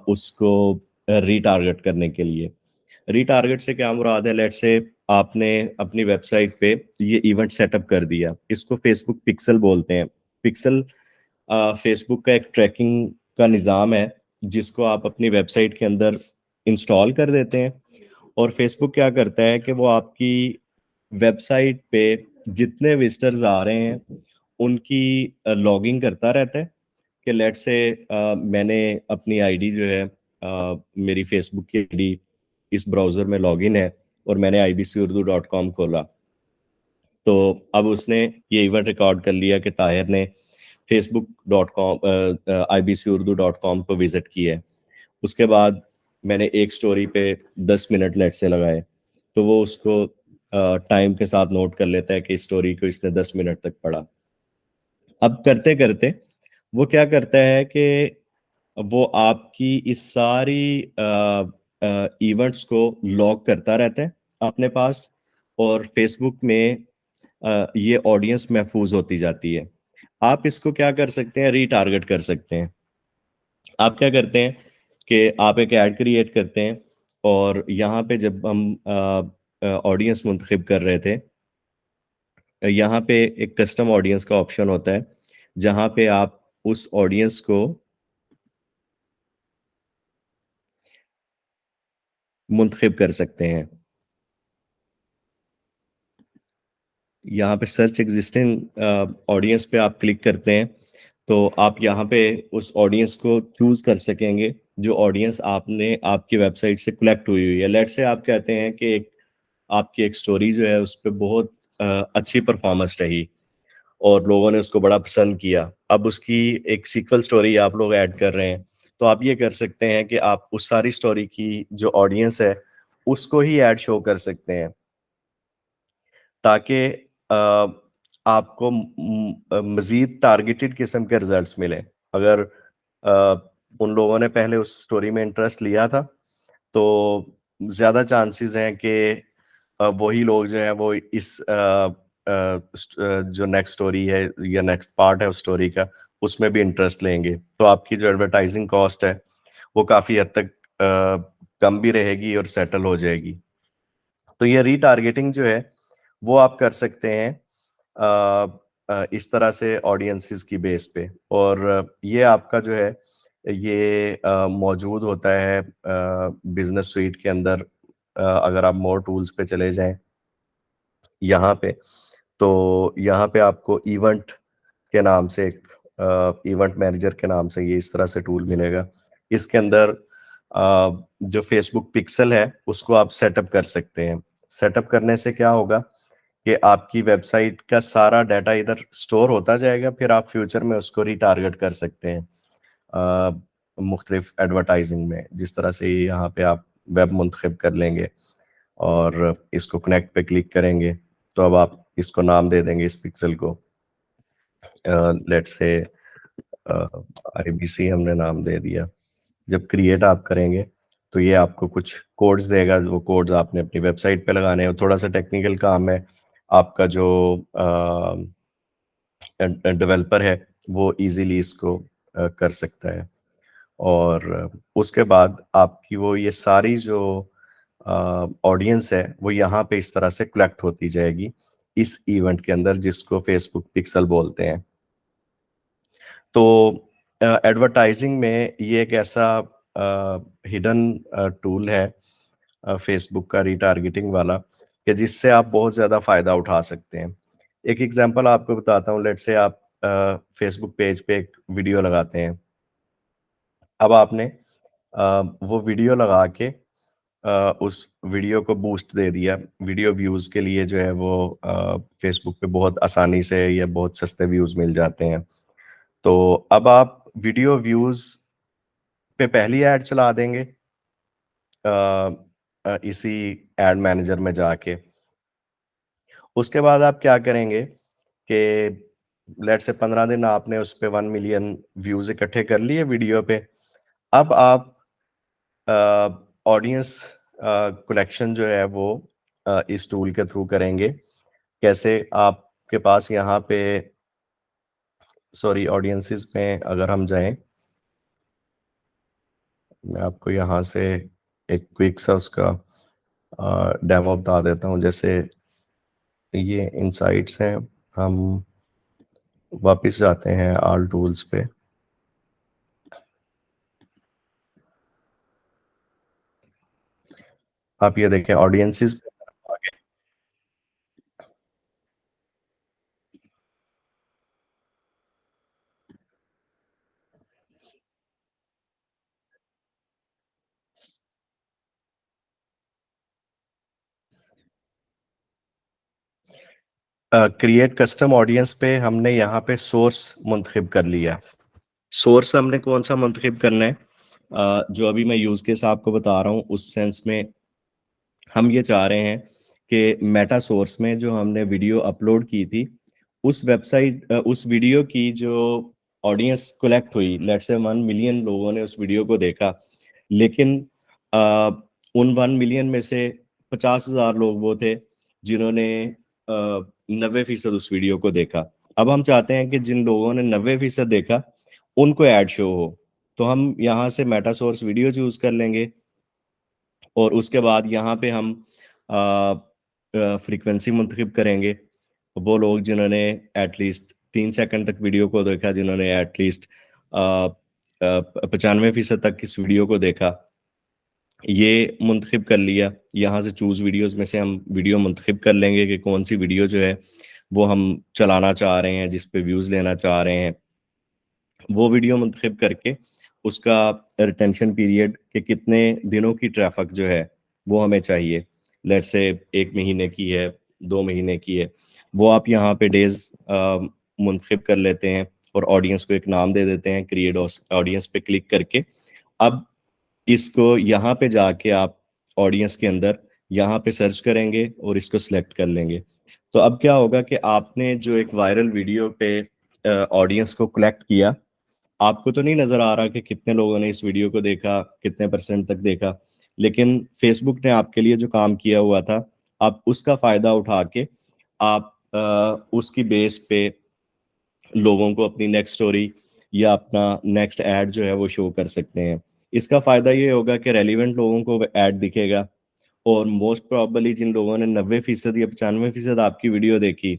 उसको रीटारगेट करने के लिए। रीटारगेट से क्या मुराद है, लेट्स से आपने अपनी वेबसाइट पे ये इवेंट सेटअप कर दिया, इसको फेसबुक पिक्सल बोलते हैं। पिक्सल फेसबुक का एक ट्रैकिंग का निज़ाम है जिसको आप अपनी वेबसाइट के अंदर इंस्टॉल कर देते हैं, और फेसबुक क्या करता है कि वो आपकी वेबसाइट पे जितने विजिटर्स आ रहे हैं उनकी लॉगिंग करता रहता है कि लेट्स से मैंने अपनी आईडी जो है मेरी फेसबुक की आईडी इस ब्राउज़र में लॉगिन है और मैंने ibcurdu.com खोला, तो अब उसने ये इवेंट रिकॉर्ड कर लिया कि ताहिर ने facebook.com ibcurdu.com को विजिट किया है। उसके बाद मैंने एक स्टोरी पे 10 मिनट लेट से लगाए, तो वो उसको टाइम के साथ नोट कर लेता है कि इस स्टोरी को इसने 10 मिनट तक पढ़ा। अब करते करते वो क्या करता है कि वो आपकी इस सारी इवेंट्स को लॉग करता रहता है अपने पास, और फेसबुक में ये ऑडियंस महफूज होती जाती है। आप इसको क्या कर सकते हैं, रीटारगेट कर सकते हैं। आप क्या करते हैं कि आप एक ऐड क्रिएट करते हैं और यहाँ पे जब हम ऑडियंस मुंतखब कर रहे थे, यहाँ पे एक कस्टम ऑडियंस का ऑप्शन होता है, जहाँ पे आप उस ऑडियंस को मुंतखब कर सकते हैं। यहाँ पे सर्च एग्जिस्टिंग ऑडियंस पे आप क्लिक करते हैं, तो आप यहाँ पे उस ऑडियंस को चूज कर सकेंगे जो ऑडियंस आपने आपकी वेबसाइट से कलेक्ट हुई है। लेट्स से आप कहते हैं कि आपकी एक स्टोरी जो है उस पे बहुत अच्छी परफॉर्मेंस रही और लोगों ने उसको बड़ा पसंद किया। अब उसकी एक सीक्वल स्टोरी आप लोग ऐड कर रहे हैं, तो आप ये कर सकते हैं कि आप उस सारी स्टोरी की जो ऑडियंस है उसको ही ऐड शो कर सकते हैं, ताकि आपको मज़ीद टारगेटेड किस्म के रिजल्ट्स मिलें। अगर उन लोगों ने पहले उस स्टोरी में इंटरेस्ट लिया था, तो ज़्यादा चांसेस हैं कि वही लोग जो हैं वो जो नेक्स्ट स्टोरी है या नेक्स्ट पार्ट है उस स्टोरी का, उसमें भी इंटरेस्ट लेंगे। तो आपकी जो एडवर्टाइजिंग कॉस्ट है वो काफ़ी हद तक कम भी रहेगी और सेटल हो जाएगी। तो ये रीटारगेटिंग जो है वो आप कर सकते हैं इस तरह से ऑडियंसेस की बेस पे, और ये आपका जो है ये मौजूद होता है बिजनेस स्वीट के अंदर। अगर आप मोर टूल्स पे चले जाएं यहाँ पे, तो यहाँ पे आपको इवेंट के नाम से एक इवेंट मैनेजर के नाम से ये इस तरह से टूल मिलेगा। इसके अंदर जो फेसबुक पिक्सल है उसको आप सेटअप कर सकते हैं। सेटअप करने से क्या होगा कि आपकी वेबसाइट का सारा डाटा इधर स्टोर होता जाएगा, फिर आप फ्यूचर में उसको रिटारगेट कर सकते हैं मुख्तलिफ एडवर्टाइजिंग में। जिस तरह से यहाँ पे आप वेब मुंतखब कर लेंगे और इसको कनेक्ट पे क्लिक करेंगे, तो अब आप इसको नाम दे देंगे इस पिक्सल को, लेट्स से IBC हमने नाम दे दिया। जब क्रिएट आप करेंगे तो ये आपको कुछ कोड्स देगा, वो कोड्स आपने अपनी वेबसाइट पे लगाने हैं। थोड़ा सा टेक्निकल काम है, आपका जो डेवलपर है वो इजीली इसको कर सकता है। और उसके बाद आपकी वो ये सारी जो ऑडियंस है वो यहाँ पे इस तरह से कलेक्ट होती जाएगी इस इवेंट के अंदर, जिसको फेसबुक पिक्सल बोलते हैं। तो एडवर्टाइजिंग में ये एक ऐसा हिडन टूल है फेसबुक का रिटारगेटिंग वाला, कि जिससे आप बहुत ज़्यादा फ़ायदा उठा सकते हैं। एक एग्जांपल आपको बताता हूँ। लेट्स से आप फेसबुक पेज पे एक वीडियो लगाते हैं। अब आपने वो वीडियो लगा के उस वीडियो को बूस्ट दे दिया। वीडियो व्यूज़ के लिए जो है वो फेसबुक पे बहुत आसानी से या बहुत सस्ते व्यूज़ मिल जाते हैं। तो अब आप वीडियो व्यूज़ पे पहली ऐड चला देंगे इसी एड मैनेजर में जाके। उसके बाद आप क्या करेंगे कि लेट्स से 15 दिन आपने उस पे 1 मिलियन व्यूज़ इकट्ठे कर लिए वीडियो पे। अब आप ऑडियंस कलेक्शन जो है वो इस टूल के थ्रू करेंगे। कैसे? आपके पास यहाँ पे सॉरी ऑडियंसेस में अगर हम जाएं, मैं आपको यहाँ से एक क्विक सा उसका डेमो बता देता हूँ। जैसे ये इनसाइट्स हैं, हम वापस जाते हैं ऑल टूल्स पे। आप ये देखें ऑडियंसेस क्रिएट कस्टम ऑडियंस पे हमने यहाँ पे सोर्स मुंतखब कर लिया। सोर्स हमने कौन सा मुंतखब करना है? जो अभी मैं यूज़ केस आपको बता रहा हूँ उस सेंस में हम ये चाह रहे हैं कि मेटा सोर्स में जो हमने वीडियो अपलोड की थी, उस वेबसाइट उस वीडियो की जो ऑडियंस कलेक्ट हुई, लेट्स से 1 मिलियन लोगों ने उस वीडियो को देखा, लेकिन उन 1 मिलियन में से 50,000 लोग वो थे जिन्होंने 90% उस वीडियो को देखा। अब हम चाहते हैं कि जिन लोगों ने 90% देखा उनको ऐड शो हो, तो हम यहाँ से मेटा सोर्स वीडियो चूज कर लेंगे। और उसके बाद यहाँ पे हम फ्रीक्वेंसी मुंतखब करेंगे। वो लोग जिन्होंने एटलीस्ट 3 सेकंड तक वीडियो को देखा, जिन्होंने एटलीस्ट 95% तक इस वीडियो को देखा, ये मुंतखब कर लिया। यहाँ से चूज़ वीडियोस में से हम वीडियो मुंतखब कर लेंगे कि कौन सी वीडियो जो है वो हम चलाना चाह रहे हैं, जिस पे व्यूज़ लेना चाह रहे हैं। वो वीडियो मुंतखब करके उसका रिटेंशन पीरियड कि कितने दिनों की ट्रैफिक जो है वो हमें चाहिए। लेट्स से 1 महीने की है, 2 महीने की है, वो आप यहाँ पे डेज़ मुंतखब कर लेते हैं और ऑडियंस को एक नाम दे देते हैं। क्रिएट ऑडियंस पे क्लिक करके अब इसको यहाँ पे जाके आप ऑडियंस के अंदर यहाँ पे सर्च करेंगे और इसको सिलेक्ट कर लेंगे। तो अब क्या होगा कि आपने जो एक वायरल वीडियो पे ऑडियंस को कलेक्ट किया, आपको तो नहीं नज़र आ रहा कि कितने लोगों ने इस वीडियो को देखा, कितने परसेंट तक देखा, लेकिन फेसबुक ने आपके लिए जो काम किया हुआ था, आप उसका फ़ायदा उठा के आप उसकी बेस पे लोगों को अपनी नेक्स्ट स्टोरी या अपना नेक्स्ट ऐड जो है वो शो कर सकते हैं। इसका फ़ायदा ये होगा कि रेलेवेंट लोगों को ऐड दिखेगा और मोस्ट प्रोबेबली जिन लोगों ने 90% या 95% आपकी वीडियो देखी,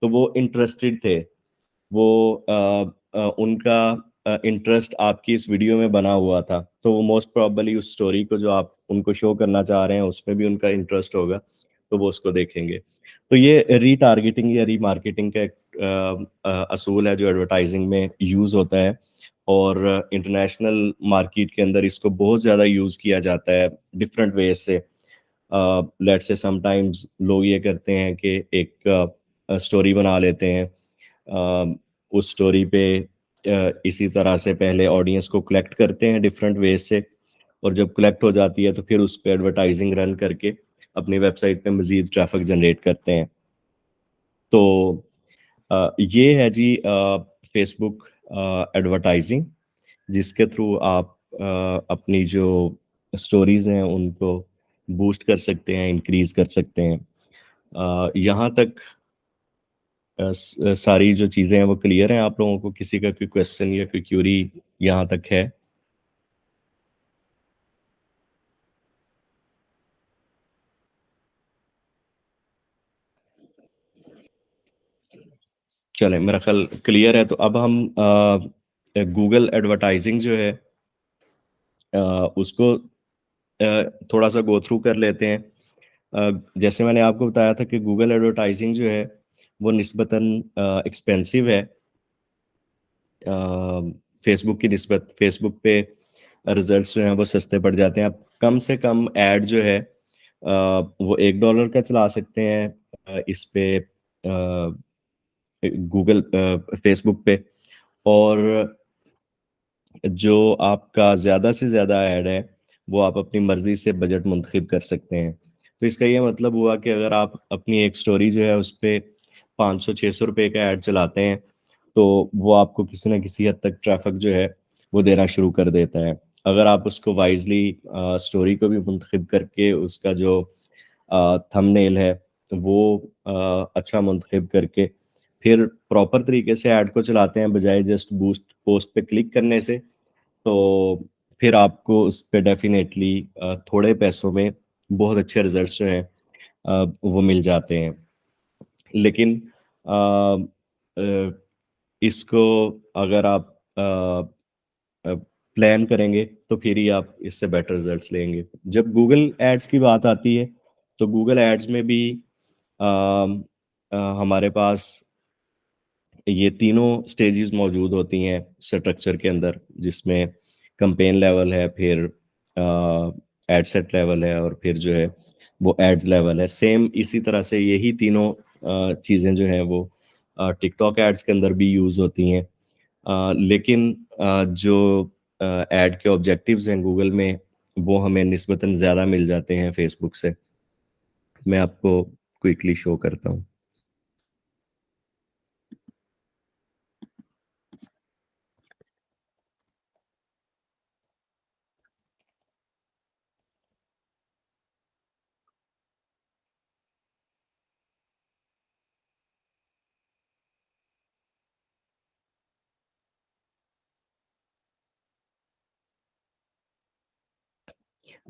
तो वो इंटरेस्टेड थे। वो उनका इंटरेस्ट आपकी इस वीडियो में बना हुआ था, तो वो मोस्ट प्रोबेबली उस स्टोरी को जो आप उनको शो करना चाह रहे हैं उसमें भी उनका इंटरेस्ट होगा, तो वो उसको देखेंगे। तो ये रीटारगेटिंग या रीमार्केटिंग का एक असूल है जो एडवर्टाइजिंग में यूज़ होता है और इंटरनेशनल मार्केट के अंदर इसको बहुत ज़्यादा यूज़ किया जाता है डिफरेंट वेज से। लेट्स से समटाइम्स लोग ये करते हैं कि एक स्टोरी बना लेते हैं, उस स्टोरी पे इसी तरह से पहले ऑडियंस को कलेक्ट करते हैं डिफरेंट वेज से, और जब कलेक्ट हो जाती है तो फिर उस पे एडवर्टाइजिंग रन करके अपनी वेबसाइट पे मज़ीद ट्रैफिक जनरेट करते हैं। तो ये है जी फेसबुक एडवर्टाइजिंग, जिसके थ्रू आप अपनी जो स्टोरीज़ हैं उनको बूस्ट कर सकते हैं, इंक्रीज़ कर सकते हैं। यहाँ तक सारी जो चीज़ें हैं वो क्लियर हैं आप लोगों को? किसी का कोई क्वेश्चन या कोई क्यूरी यहाँ तक है? चलें, मेरा ख़्याल क्लियर है। तो अब हम गूगल एडवर्टाइज़िंग जो है उसको थोड़ा-सा गो थ्रू कर लेते हैं। जैसे मैंने आपको बताया था कि गूगल एडवर्टाइज़िंग जो है वो निस्बतन एक्सपेंसिव है फेसबुक की निस्बत। फेसबुक पे रिज़ल्ट्स जो हैं वो सस्ते पड़ जाते हैं। आप कम से कम ऐड जो है वो $1 का चला सकते हैं इस पे गूगल फेसबुक पे, और जो आपका ज़्यादा से ज़्यादा ऐड है, वो आप अपनी मर्ज़ी से बजट मुंतखब कर सकते हैं। तो इसका ये मतलब हुआ कि अगर आप अपनी एक स्टोरी जो है, उसपे 500-600 रुपए का ऐड चलाते हैं, तो वो आपको किसी न किसी हद तक ट्रैफ़िक जो है, वो देना शुरू कर देता है। अगर आप उसको वाइज़ली स्टोरी को भी मुंतखब करके उसका जो थंबनेल है, वो अच्छा मुंतखब करके फिर प्रॉपर तरीके से ऐड को चलाते हैं, बजाय जस्ट बूस्ट पोस्ट पे क्लिक करने से, तो फिर आपको उस पे डेफ़िनेटली थोड़े पैसों में बहुत अच्छे रिज़ल्ट्स जो हैं वो मिल जाते हैं। लेकिन अ अ, इसको अगर आप प्लान करेंगे, तो फिर ही आप इससे बेटर रिज़ल्ट्स लेंगे। जब गूगल एड्स की बात आती है, तो गूगल एड्स में भी हमारे पास ये तीनों स्टेजेस मौजूद होती हैं स्ट्रक्चर के अंदर, जिसमें कैंपेन लेवल है, फिर एड सेट लेवल है, और फिर जो है वो एड्स लेवल है। सेम इसी तरह से यही तीनों चीज़ें जो हैं वो टिकटॉक एड्स के अंदर भी यूज़ होती हैं। लेकिन जो ऐड के ऑब्जेक्टिव्स हैं गूगल में, वो हमें निस्बतन ज़्यादा मिल जाते हैं फेसबुक से। मैं आपको क्विकली शो करता हूँ।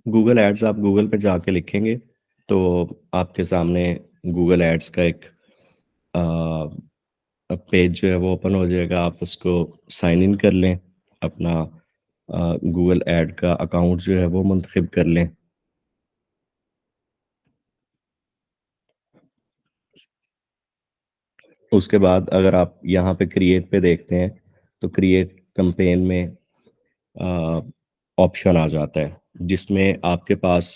गूगल एड्स आप गूगल पे जाके लिखेंगे तो आपके सामने गूगल एड्स का एक पेज जो है वो ओपन हो जाएगा। आप उसको साइन इन कर लें, अपना गूगल एड का अकाउंट जो है वो मुंतखब कर लें। उसके बाद अगर आप यहाँ पे क्रिएट पे देखते हैं तो क्रिएट कैंपेन में ऑप्शन आ जाता है जिसमें आपके पास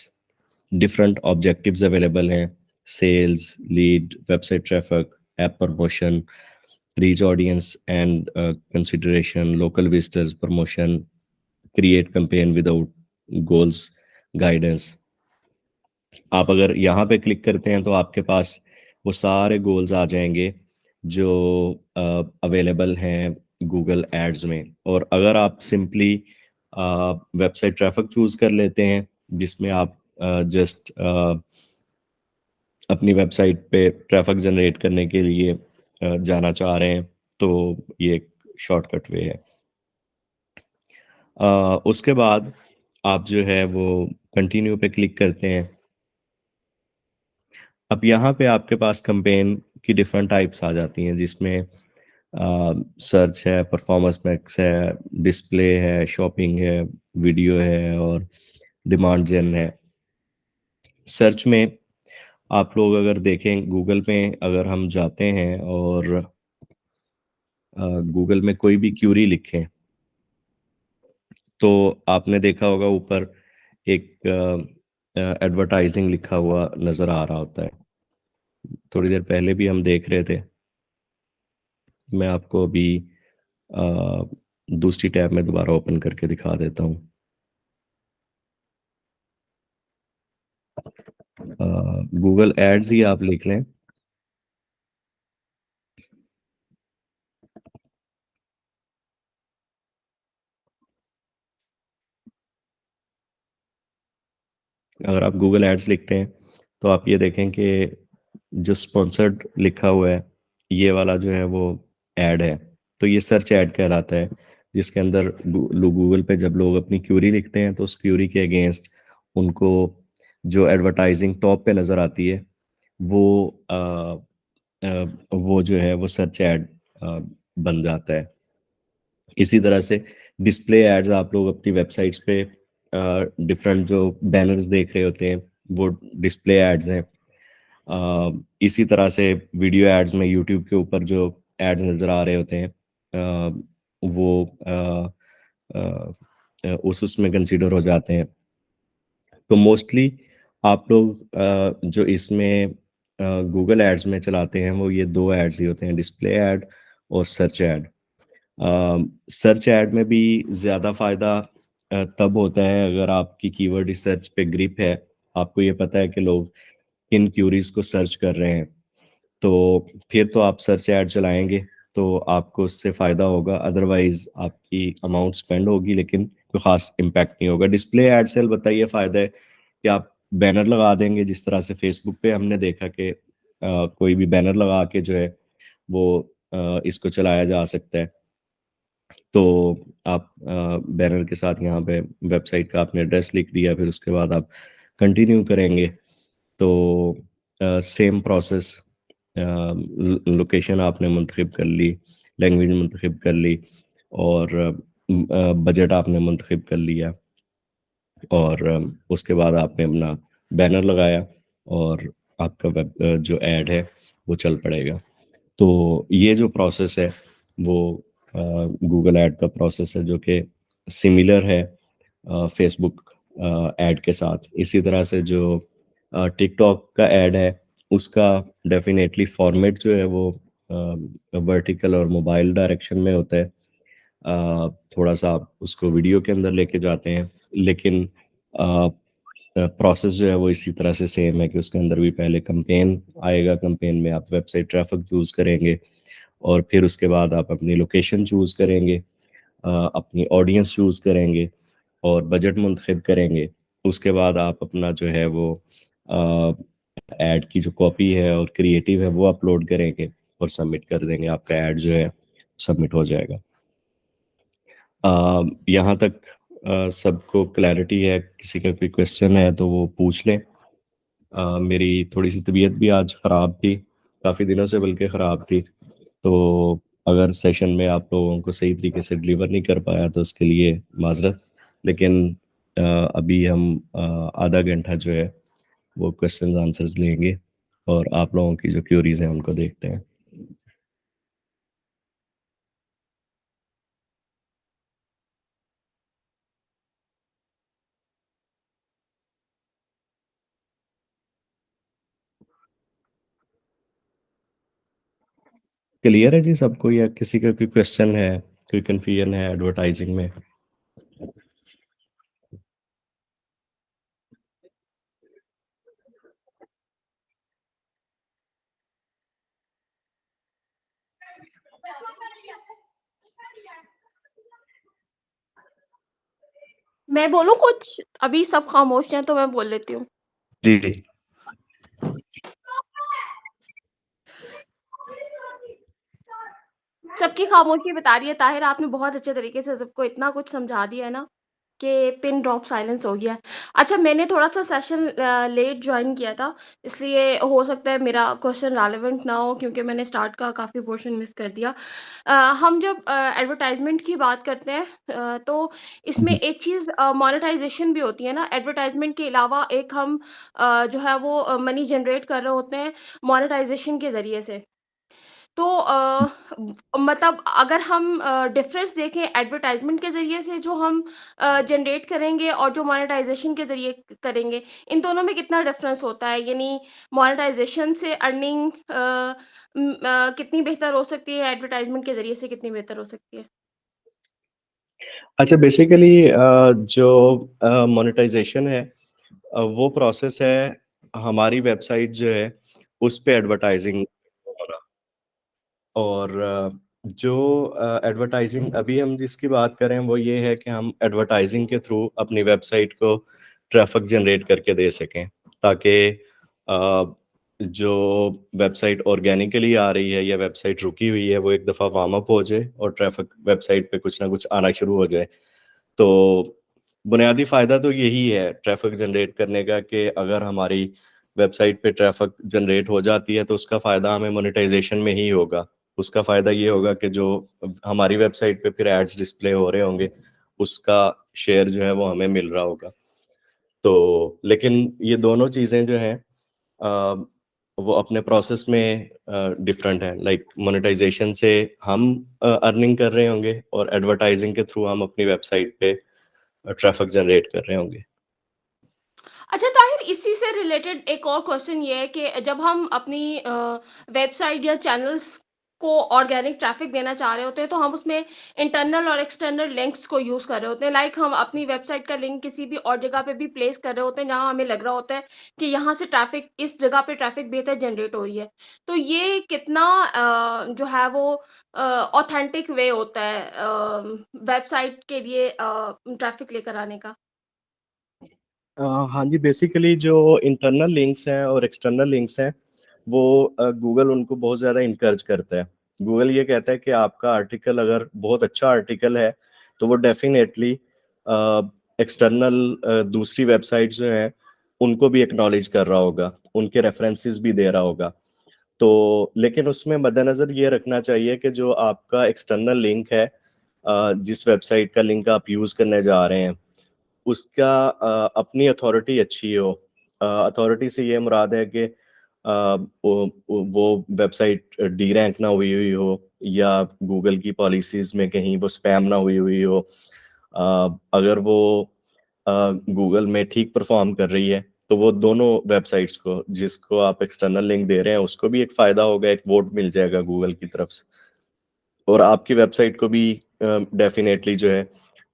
डिफरेंट ऑब्जेक्टिव्स अवेलेबल हैं। Sales, lead, website traffic, app promotion, reach audience and consideration, local visitors, promotion, create campaign without goals, guidance. आप अगर यहाँ पे क्लिक करते हैं तो आपके पास वो सारे गोल्स आ जाएंगे जो अवेलेबल हैं गूगल एड्स में। और अगर आप सिंपली वेबसाइट ट्रैफिक चूज कर लेते हैं जिसमें आप जस्ट अपनी वेबसाइट पे ट्रैफिक जनरेट करने के लिए जाना चाह रहे हैं तो ये एक शॉर्टकट वे है। उसके बाद आप जो है वो कंटिन्यू पे क्लिक करते हैं। अब यहाँ पे आपके पास कैंपेन की डिफरेंट टाइप्स आ जाती हैं जिसमें सर्च है, परफॉर्मेंस मैक्स है, डिस्प्ले है, शॉपिंग है, वीडियो है और डिमांड जेन है। सर्च में आप लोग अगर देखें गूगल में अगर हम जाते हैं और गूगल में कोई भी क्यूरी लिखें तो आपने देखा होगा ऊपर एक एडवर्टाइजिंग लिखा हुआ नज़र आ रहा होता है। थोड़ी देर पहले भी हम देख रहे थे। मैं आपको अभी दूसरी टैब में दोबारा ओपन करके दिखा देता हूँ। गूगल एड्स ही आप लिख लें। अगर आप गूगल एड्स लिखते हैं तो आप ये देखें कि जो स्पॉन्सर्ड लिखा हुआ है ये वाला जो है वो ऐड है, तो ये सर्च ऐड कहलाता है जिसके अंदर गूगल पे जब लोग अपनी क्यूरी लिखते हैं तो उस क्यूरी के अगेंस्ट उनको जो एडवर्टाइजिंग टॉप पे नज़र आती है वो वो जो है वो सर्च ऐड बन जाता है। इसी तरह से डिस्प्ले एड्स आप लोग अपनी वेबसाइट्स पे डिफरेंट जो बैनर्स देख रहे होते हैं वो डिस्प्ले एड्स हैं। इसी तरह से वीडियो एड्स में यूट्यूब के ऊपर जो एड्स नज़र आ रहे होते हैं वो उस उसमें कंसीडर हो जाते हैं। तो मोस्टली आप लोग जो इसमें गूगल एड्स में चलाते हैं वो ये दो एड्स ही होते हैं, डिस्प्ले एड और सर्च एड। सर्च ऐड में भी ज़्यादा फ़ायदा तब होता है अगर आपकी कीवर्ड रिसर्च पे ग्रिप है, आपको ये पता है कि लोग किन क्यूरीज को सर्च कर रहे हैं, तो फिर तो आप सर्च ऐड चलाएंगे तो आपको उससे फ़ायदा होगा। अदरवाइज आपकी अमाउंट स्पेंड होगी लेकिन कोई ख़ास इम्पैक्ट नहीं होगा। डिस्प्ले ऐड से अलबत्ता ये फ़ायदा है कि आप बैनर लगा देंगे, जिस तरह से फेसबुक पे हमने देखा कि कोई भी बैनर लगा के जो है वो इसको चलाया जा सकता है। तो आप बैनर के साथ यहाँ पे वेबसाइट का आपने एड्रेस लिख दिया, फिर उसके बाद आप कंटिन्यू करेंगे तो सेम प्रोसेस, लोकेशन आपने मुंतखब कर ली, लैंग्वेज मुंतखब कर ली और बजट आपने मुंतखब कर लिया और उसके बाद आपने अपना बैनर लगाया और आपका वेब जो ऐड है वो चल पड़ेगा। तो ये जो प्रोसेस है वो गूगल ऐड का प्रोसेस है जो कि सिमिलर है फेसबुक ऐड के साथ। इसी तरह से जो टिकटॉक का ऐड है उसका डेफिनेटली फॉर्मेट जो है वो वर्टिकल और मोबाइल डायरेक्शन में होता है। थोड़ा सा आप उसको वीडियो के अंदर लेके जाते हैं लेकिन प्रोसेस जो है वो इसी तरह से सेम है कि उसके अंदर भी पहले कैंपेन आएगा, कैंपेन में आप वेबसाइट ट्रैफिक चूज़ करेंगे और फिर उसके बाद आप अपनी लोकेशन चूज़ करेंगे, अपनी ऑडियंस चूज़ करेंगे और बजट मुंतखब करेंगे। उसके बाद आप अपना जो है वो ऐड की जो कॉपी है और क्रिएटिव है वो अपलोड करेंगे और सबमिट कर देंगे, आपका ऐड जो है सबमिट हो जाएगा। यहाँ तक सबको क्लैरिटी है, किसी का कोई क्वेश्चन है तो वो पूछ लें। मेरी थोड़ी सी तबीयत भी आज ख़राब थी, काफ़ी दिनों से बल्कि ख़राब थी, तो अगर सेशन में आप लोगों को सही तरीके से डिलीवर नहीं कर पाया तो उसके लिए माज़रत। लेकिन अभी हम आधा घंटा जो है वो क्वेश्चन आंसर्स लेंगे और आप लोगों की जो क्यूरीज हैं उनको देखते हैं। क्लियर है जी सबको, या किसी का कोई क्वेश्चन है, कोई कन्फ्यूजन है एडवर्टाइजिंग में? मैं बोलूँ कुछ? अभी सब खामोश हैं तो मैं बोल लेती हूँ। जी जी। सबकी खामोशी बता रही है ताहिर, आपने बहुत अच्छे तरीके से सबको इतना कुछ समझा दिया है ना कि पिन ड्रॉप साइलेंस हो गया है। अच्छा, मैंने थोड़ा-सा सेशन लेट जॉइन किया था, इसलिए हो सकता है मेरा क्वेश्चन रेलेवेंट ना हो क्योंकि मैंने स्टार्ट का काफ़ी पोर्शन मिस कर दिया। हम जब एडवर्टाइज़मेंट की बात करते हैं तो इसमें जी। एक चीज़ मोनेटाइज़ेशन भी होती है ना, एडवर्टाइज़मेंट के अलावा एक हम जो है वो मनी जनरेट कर रहे होते हैं मोनेटाइज़ेशन के ज़रिए से। तो मतलब अगर हम डिफ़रेंस देखें एडवर्टाइज़मेंट के ज़रिए से जो हम जनरेट करेंगे और जो मोनेटाइज़ेशन के ज़रिए करेंगे, इन दोनों में कितना डिफ़रेंस होता है? यानी मोनेटाइज़ेशन से अर्निंग कितनी बेहतर हो सकती है, एडवर्टाइज़मेंट के ज़रिए से कितनी बेहतर हो सकती है? अच्छा, बेसिकली जो मोनेटाइजेशन है वो प्रोसेस है हमारी वेबसाइट जो है उस पे एडवर्टाइजिंग होना। और जो एडवर्टाइजिंग अभी हम जिसकी बात करें वो ये है कि हम एडवर्टाइजिंग के थ्रू अपनी वेबसाइट को ट्रैफिक जनरेट करके दे सकें, ताकि अ, जो वेबसाइट ऑर्गेनिकली आ रही है या वेबसाइट रुकी हुई है वो एक दफ़ा वार्म अप हो जाए और ट्रैफिक वेबसाइट पे कुछ ना कुछ आना शुरू हो जाए। तो बुनियादी फ़ायदा तो यही है ट्रैफ़िक जनरेट करने का, कि अगर हमारी वेबसाइट पे ट्रैफ़िक जनरेट हो जाती है तो उसका फ़ायदा हमें मोनेटाइज़ेशन में ही होगा। उसका फ़ायदा ये होगा कि जो हमारी वेबसाइट पे फिर एड्स डिस्प्ले हो रहे होंगे, उसका शेयर जो है वो हमें मिल रहा होगा। तो लेकिन ये दोनों चीज़ें जो हैं अ, वो अपने प्रोसेस में डिफरेंट हैं। लाइक मोनेटाइजेशन से हम अर्निंग कर रहे होंगे और एडवर्टाइजिंग के थ्रू हम अपनी वेबसाइट पे ट्रैफिक जनरेट कर रहे होंगे। अच्छा ताहिर, इसी से रिलेटेड एक और क्वेश्चन ये है कि जब हम अपनी वेबसाइट या चैनल्स को ऑर्गेनिक ट्रैफिक देना चाह रहे होते हैं तो हम उसमें इंटरनल और एक्सटर्नल लिंक्स को यूज़ कर रहे होते हैं। लाइक हम अपनी वेबसाइट का लिंक किसी भी और जगह पे भी प्लेस कर रहे होते हैं जहाँ हमें लग रहा होता है कि यहाँ से ट्रैफिक, इस जगह पे ट्रैफिक बेहतर जनरेट हो रही है। तो ये कितना जो है वो ऑथेंटिक वे होता है वेबसाइट के लिए ट्रैफिक लेकर आने का? हाँ जी, बेसिकली जो इंटरनल लिंक्स हैं और एक्सटर्नल लिंक्स हैं, वो गूगल उनको बहुत ज़्यादा इनकरेज करता है। गूगल ये कहता है कि आपका आर्टिकल अगर बहुत अच्छा आर्टिकल है, तो वो डेफ़िनेटली एक्सटर्नल दूसरी वेबसाइट्स जो हैं, उनको भी एक्नॉलेज कर रहा होगा, उनके रेफरेंसेस भी दे रहा होगा। तो लेकिन उसमें मद्देनज़र ये रखना चाहिए कि जो आपका एक्सटर्नल लिंक है, जिस वेबसाइट का लिंक आप यूज़ करने जा रहे हैं, उसका अपनी अथॉरिटी अच्छी हो। अथॉरिटी से ये मुराद है कि वो वेबसाइट डी रैंक ना हुई हुई हो, या गूगल की पॉलिसीज़ में कहीं वो स्पैम ना हुई हुई हो। अगर वो गूगल में ठीक परफ़ॉर्म कर रही है, तो वो दोनों वेबसाइट्स को, जिसको आप एक्सटर्नल लिंक दे रहे हैं, उसको भी एक फ़ायदा होगा, एक वोट मिल जाएगा गूगल की तरफ से। और आपकी वेबसाइट को भी डेफ़िनेटली जो है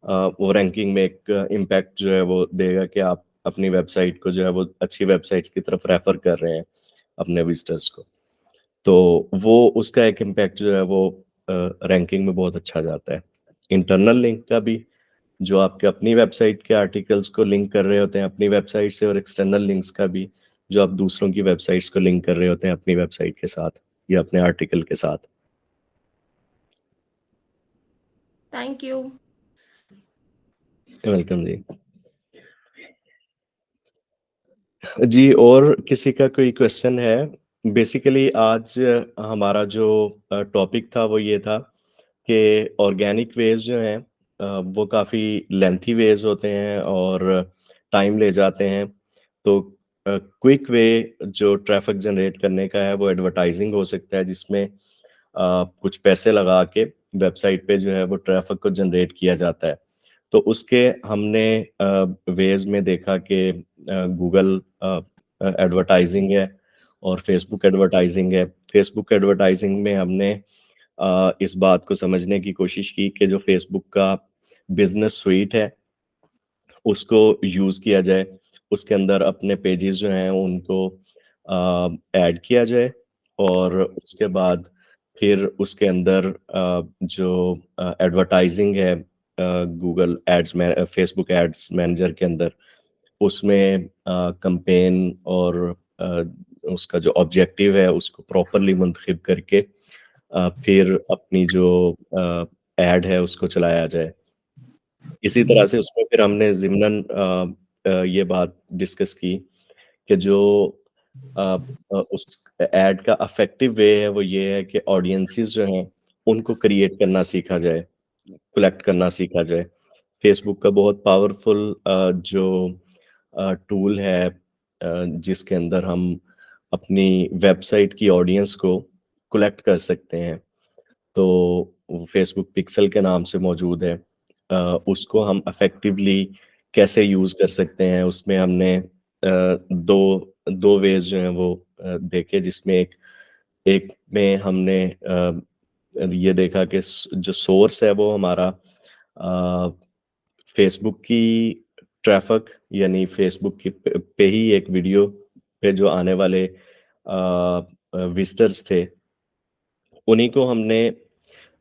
वो रैंकिंग में एक इम्पैक्ट जो है वो देगा कि आप अपनी वेबसाइट को जो है वो अच्छी वेबसाइट्स की तरफ रेफ़र कर रहे हैं अपने विज़िटर्स को। तो वो उसका एक इम्पैक्ट जो है वो रैंकिंग में बहुत अच्छा जाता है। इंटरनल लिंक का भी, जो आपके अपनी वेबसाइट के आर्टिकल्स को लिंक कर रहे होते हैं अपनी वेबसाइट से, और एक्सटर्नल लिंक्स का भी, जो आप दूसरों की वेबसाइट्स को लिंक कर रहे होते हैं अपनी वेबसाइट के साथ या अपने आर्टिकल के साथ। Thank you. वेलकम जी। जी, और किसी का कोई क्वेश्चन है? बेसिकली आज हमारा जो टॉपिक था वो ये था कि ऑर्गेनिक वेज़ जो हैं वो काफ़ी लेंथी वेज़ होते हैं और टाइम ले जाते हैं। तो क्विक वे जो ट्रैफ़िक जनरेट करने का है वो एडवर्टाइज़िंग हो सकता है, जिसमें कुछ पैसे लगा के वेबसाइट पे जो है वो ट्रैफ़िक को जनरेट किया जाता है। तो उसके हमने वेज़ में देखा कि गूगल एडवर्टाइज़िंग है और फ़ेसबुक एडवर्टाइज़िंग है। फ़ेसबुक एडवर्टाइज़िंग में हमने इस बात को समझने की कोशिश की कि जो फ़ेसबुक का बिज़नेस स्वीट है, उसको यूज़ किया जाए। उसके अंदर अपने पेजेज़ जो हैं उनको ऐड किया जाए और उसके बाद फिर उसके अंदर जो एडवर्टाइज़िंग है गूगल एड्स में फ़ेसबुक एड्स मैनेजर के अंदर, उसमें कैम्पेन और उसका जो ऑब्जेक्टिव है उसको प्रॉपर्ली मुंतखब करके फिर अपनी जो ऐड है उसको चलाया जाए। इसी तरह से उसमें फिर हमने ज़िम्नन ये बात डिस्कस की कि जो अ उस ऐड का इफ़ेक्टिव वे है वो ये है कि ऑडियंसेस जो हैं उनको क्रिएट करना सीखा जाए, कलेक्ट करना सीखा जाए। फ़ेसबुक का बहुत पावरफुल जो टूल है जिसके अंदर हम अपनी वेबसाइट की ऑडियंस को कलेक्ट कर सकते हैं। तो वो फ़ेसबुक पिक्सेल के नाम से मौजूद है। उसको हम इफ़ेक्टिवली कैसे यूज़ कर सकते हैं, उसमें हमने 2 वेज़ जो हैं वो देखे, जिसमें एक एक में हमने ये देखा कि जो सोर्स है वो हमारा फ़ेसबुक की ट्रैफ़िक यानी फ़ेसबुक की पे ही एक वीडियो पे जो आने वाले विज़िटर्स थे, उन्हीं को हमने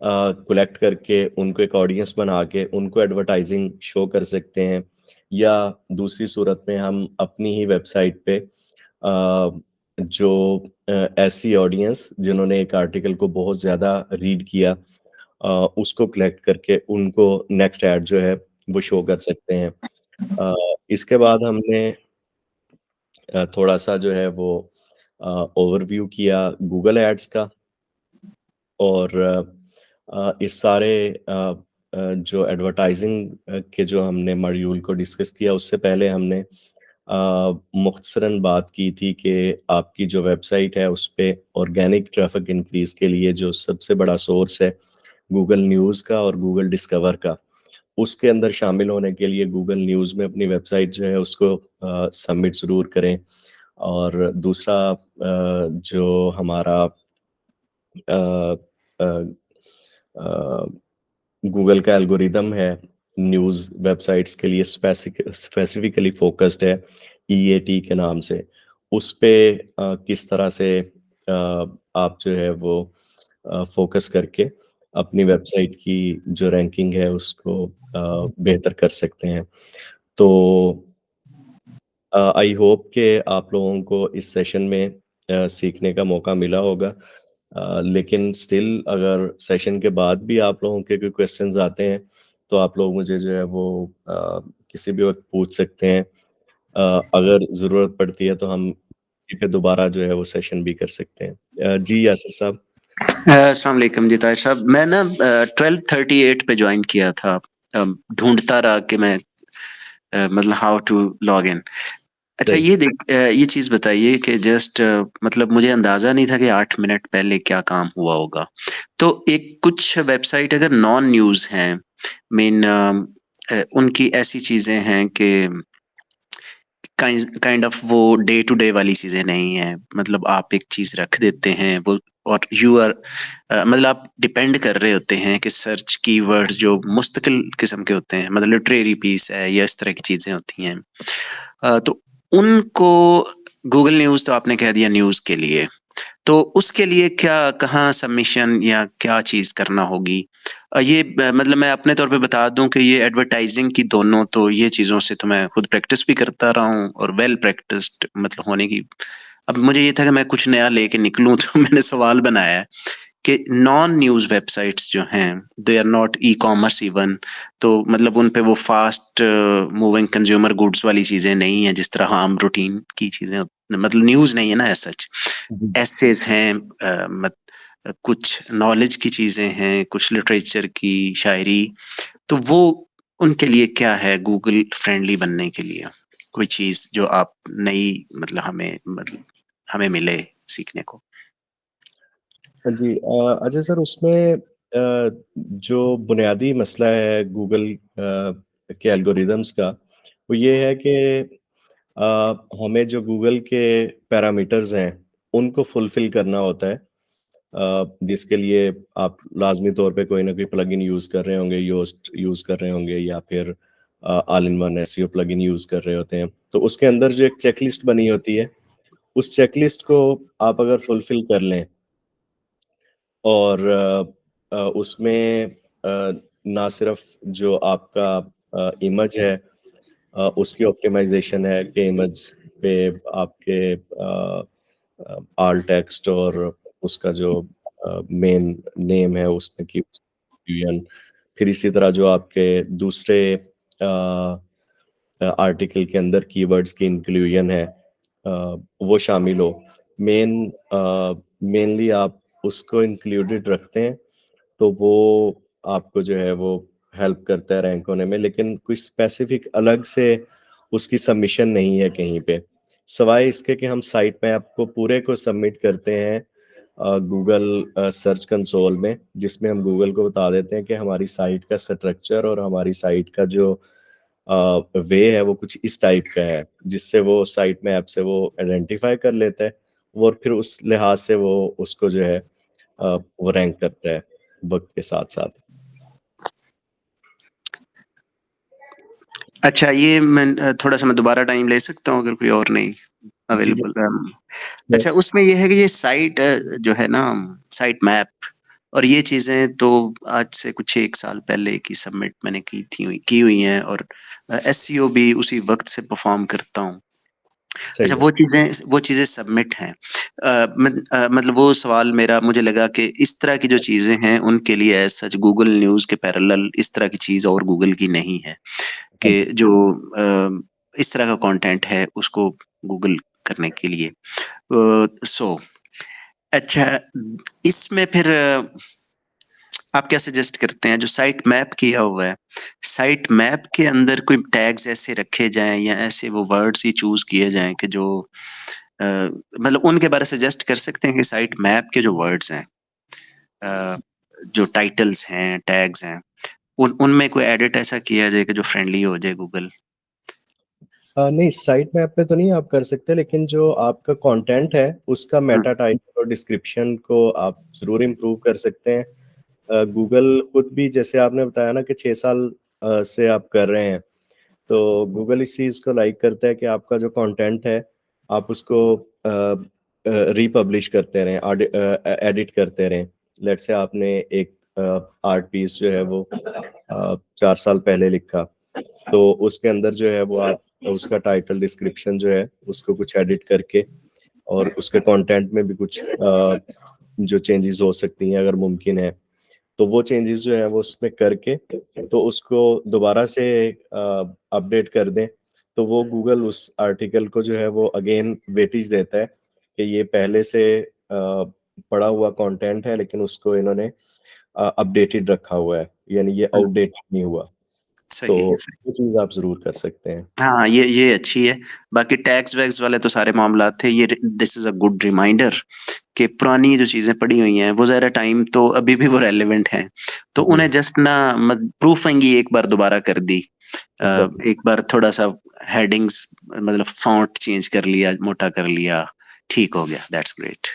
कलेक्ट करके उनको एक ऑडियंस बना के उनको एडवर्टाइजिंग शो कर सकते हैं, या दूसरी सूरत में हम अपनी ही वेबसाइट पे जो ऐसी ऑडियंस जिन्होंने एक आर्टिकल को बहुत ज़्यादा रीड किया, उसको कलेक्ट करके उनको नेक्स्ट ऐड जो है वो शो कर सकते हैं। इसके बाद हमने थोड़ा-सा जो है वो ओवरव्यू किया गूगल एड्स का, और इस सारे जो एडवर्टाइज़िंग के जो हमने मॉड्यूल को डिस्कस किया, उससे पहले हमने मुख्तसरन बात की थी कि आपकी जो वेबसाइट है, उस पे ऑर्गेनिक ट्रैफ़िक इंक्रीज़ के लिए जो सबसे बड़ा सोर्स है, गूगल न्यूज़ का और गूगल डिस्कवर का। उसके अंदर शामिल होने के लिए गूगल न्यूज़ में अपनी वेबसाइट जो है, उसको सबमिट ज़रूर करें। और दूसरा जो हमारा अ अ अ, गूगल का एल्गोरिदम है, न्यूज़ वेबसाइट्स के लिए स्पेसिफिकली फ़ोकस्ड है, ईएटी के नाम से। उस पे किस तरह से आप जो है वो फ़ोकस करके अपनी वेबसाइट की जो रैंकिंग है उसको बेहतर कर सकते हैं। तो आई होप कि आप लोगों को इस सेशन में सीखने का मौका मिला होगा। लेकिन स्टिल अगर सेशन के बाद भी आप लोगों के कोई क्वेश्चंस आते हैं, तो आप लोग मुझे जो है वो किसी भी वक़्त पूछ सकते हैं। अगर ज़रूरत पड़ती है तो हम इसी पे दोबारा जो है वो सेशन भी कर सकते हैं। जी यासिर साहब। अस्सलाम वालेकुम जी ताहिर साहब। मैं ना 12:38 पे जॉइन किया था। ढूँढता रहा कि मैं मतलब हाउ टू लॉग इन। अच्छा, सही। ये चीज़ बताइए कि जस्ट मतलब मुझे अंदाज़ा नहीं था कि 8 मिनट पहले क्या काम हुआ होगा। तो एक कुछ वेबसाइट अगर नॉन न्यूज़ हैं, मीन उनकी ऐसी चीज़ें हैं कि काइंड ऑफ वो डे टू डे वाली चीज़ें नहीं हैं। मतलब आप एक चीज़ रख देते हैं वो, और यू आर मतलब आप डिपेंड कर रहे होते हैं कि सर्च कीवर्ड्स जो मुस्तकिल किस्म के होते हैं, मतलब लिटरेरी पीस है या इस तरह की चीज़ें होती हैं। तो उनको गूगल न्यूज़ तो आपने कह दिया न्यूज़ के लिए, तो उसके लिए क्या कहाँ सबमिशन या क्या चीज़ करना होगी? ये मतलब मैं अपने तौर पे बता दूँ कि ये एडवर्टाइज़िंग की दोनों तो ये चीज़ों से तो मैं खुद प्रैक्टिस भी करता रहा हूँ और वेल प्रैक्टिस्ड मतलब होने की। अब मुझे ये था कि मैं कुछ नया लेके निकलूँ तो मैंने सवाल बनाया है कि नॉन न्यूज़ वेबसाइट्स जो हैं they are not e commerce, even मतलब उन पे वो फास्ट मूविंग कंज्यूमर गुड्स वाली चीज़ें नहीं है जिस तरह हम रूटीन की चीज़ें, मतलब न्यूज़ नहीं है ना एज सच, एसेज हैं, कुछ नॉलेज की चीज़ें हैं, कुछ लिटरेचर की शायरी, तो वो उनके लिए क्या है गूगल फ्रेंडली बनने के लिए कोई चीज़ जो आप नई मतलब हमें मिले सीखने को? जी अजय सर, उसमें जो बुनियादी मसला है गूगल के एल्गोरिदम्स का, वो ये है कि हमें जो गूगल के पैरामीटर्स हैं उनको फुलफिल करना होता है, जिसके लिए आप लाजमी तौर पे कोई ना कोई प्लगइन यूज़ कर रहे होंगे, योस्ट यूज़ कर रहे होंगे, या फिर all in one SEO plugin use कर रहे होते हैं। तो उसके अंदर जो एक चेकलिस्ट बनी होती है, उस चेकलिस्ट को आप अगर फुलफिल कर लें और उसमें ना सिर्फ जो आपका इमेज है उसकी ऑप्टिमाइजेशन है कि इमेज पे आपके आल्ट टेक्स्ट और उसका जो मेन नेम है उसमें की inclusion, फिर इसी तरह जो आपके दूसरे आर्टिकल के अंदर कीवर्ड्स की इंक्लूजन है वो शामिल हो। मेनली आप उसको इंक्लूडेड रखते हैं, तो वो आपको जो है वो हेल्प करता है रैंक होने में, लेकिन कोई स्पेसिफिक अलग से उसकी सबमिशन नहीं है कहीं पे, सवाए इसके कि हम साइट मैप को पूरे को सबमिट करते हैं गूगल सर्च कंसोल में, जिसमें हम गूगल को बता देते हैं कि हमारी साइट का स्ट्रक्चर और हमारी साइट का जो वे है वो कुछ इस टाइप का है, जिससे वो साइट मैप से वो आइडेंटिफाई कर लेता है और फिर उस लिहाज से वो उसको जो है वो रैंक करता है वक्त के साथ साथ। अच्छा, ये मैं थोड़ा सा मैं दोबारा टाइम ले सकता हूँ अगर कोई और नहीं अवेलेबल? अच्छा, उसमें ये है कि ये साइट जो है ना, साइट मैप और ये चीज़ें तो आज से कुछ 1 साल पहले की सबमिट मैंने की हुई हैं, और एसईओ भी उसी वक्त से परफॉर्म करता हूँ। सही अच्छा, है। वो चीज़ें सबमिट हैं। मतलब वो सवाल मेरा मुझे लगा कि इस तरह की जो चीज़ें हैं उनके लिए एज़ सच गूगल न्यूज़ के पैरेलल इस तरह की चीज़ और गूगल की नहीं है, हाँ कि जी। जो इस तरह का कंटेंट है उसको गूगल करने के लिए। सो अच्छा, इसमें फिर आप क्या सजेस्ट करते हैं जो साइट मैप किया हुआ है, साइट मैप के अंदर कोई टैग्स ऐसे रखे जाएँ या ऐसे वो वर्ड्स ही चूज़ किए जाएँ कि जो मतलब उनके बारे सजेस्ट कर सकते हैं कि साइट मैप के जो वर्ड्स हैं, अ, जो टाइटल्स हैं, टैग्स हैं, उनमें कोई एडिट ऐसा किया जाए कि जो फ्रेंडली हो जाए गूगल? नहीं, साइट मैप पे तो नहीं आप कर सकते, लेकिन जो आपका कंटेंट है उसका हुँ, मेटा टाइटल और डिस्क्रिप्शन को आप ज़रूर इम्प्रूव कर सकते हैं। गूगल खुद भी, जैसे आपने बताया ना कि 6 साल से आप कर रहे हैं, तो गूगल इस चीज़ को लाइक करता है कि आपका जो कंटेंट है आप उसको रीपब्लिश करते रहें, एडिट करते रहें। लेट्स से आपने एक आर्ट पीस जो है वो 4 साल पहले लिखा, तो उसके अंदर जो है वो आप उसका टाइटल डिस्क्रिप्शन जो है उसको कुछ एडिट करके और उसके कंटेंट में भी कुछ जो चेंजेस हो सकती हैं अगर मुमकिन है, तो वो चेंजेस जो है वो उसमें करके तो उसको दोबारा से अपडेट कर दें, तो वो गूगल उस आर्टिकल को जो है वो अगेन वेटेज देता है कि ये पहले से पड़ा हुआ कंटेंट है, लेकिन उसको इन्होंने अपडेटेड रखा हुआ है, यानी ये हुँ, आउटडेटेड नहीं हुआ। तो सही है, सही। वो चीज़ आप ज़रूर कर सकते हैं। हाँ, ये अच्छी है। बाकी टैग्स वैग्स वाले तो सारे मामलात थे। ये this is a good reminder कि पुरानी जो चीज़ें पड़ी हुई हैं, वो ज़रा टाइम तो अभी भी वो रेलेवेंट हैं। तो जी, उन्हें जस्ट ना प्रूफिंग ही एक बार दोबारा कर दी। एग्ज़ैक्टली। एक बार थोड़ा-सा हेडिंग्स मतलब फ़ॉन्ट चेंज कर लिया, मोटा कर लिया, ठीक हो गया, दैट्स ग्रेट।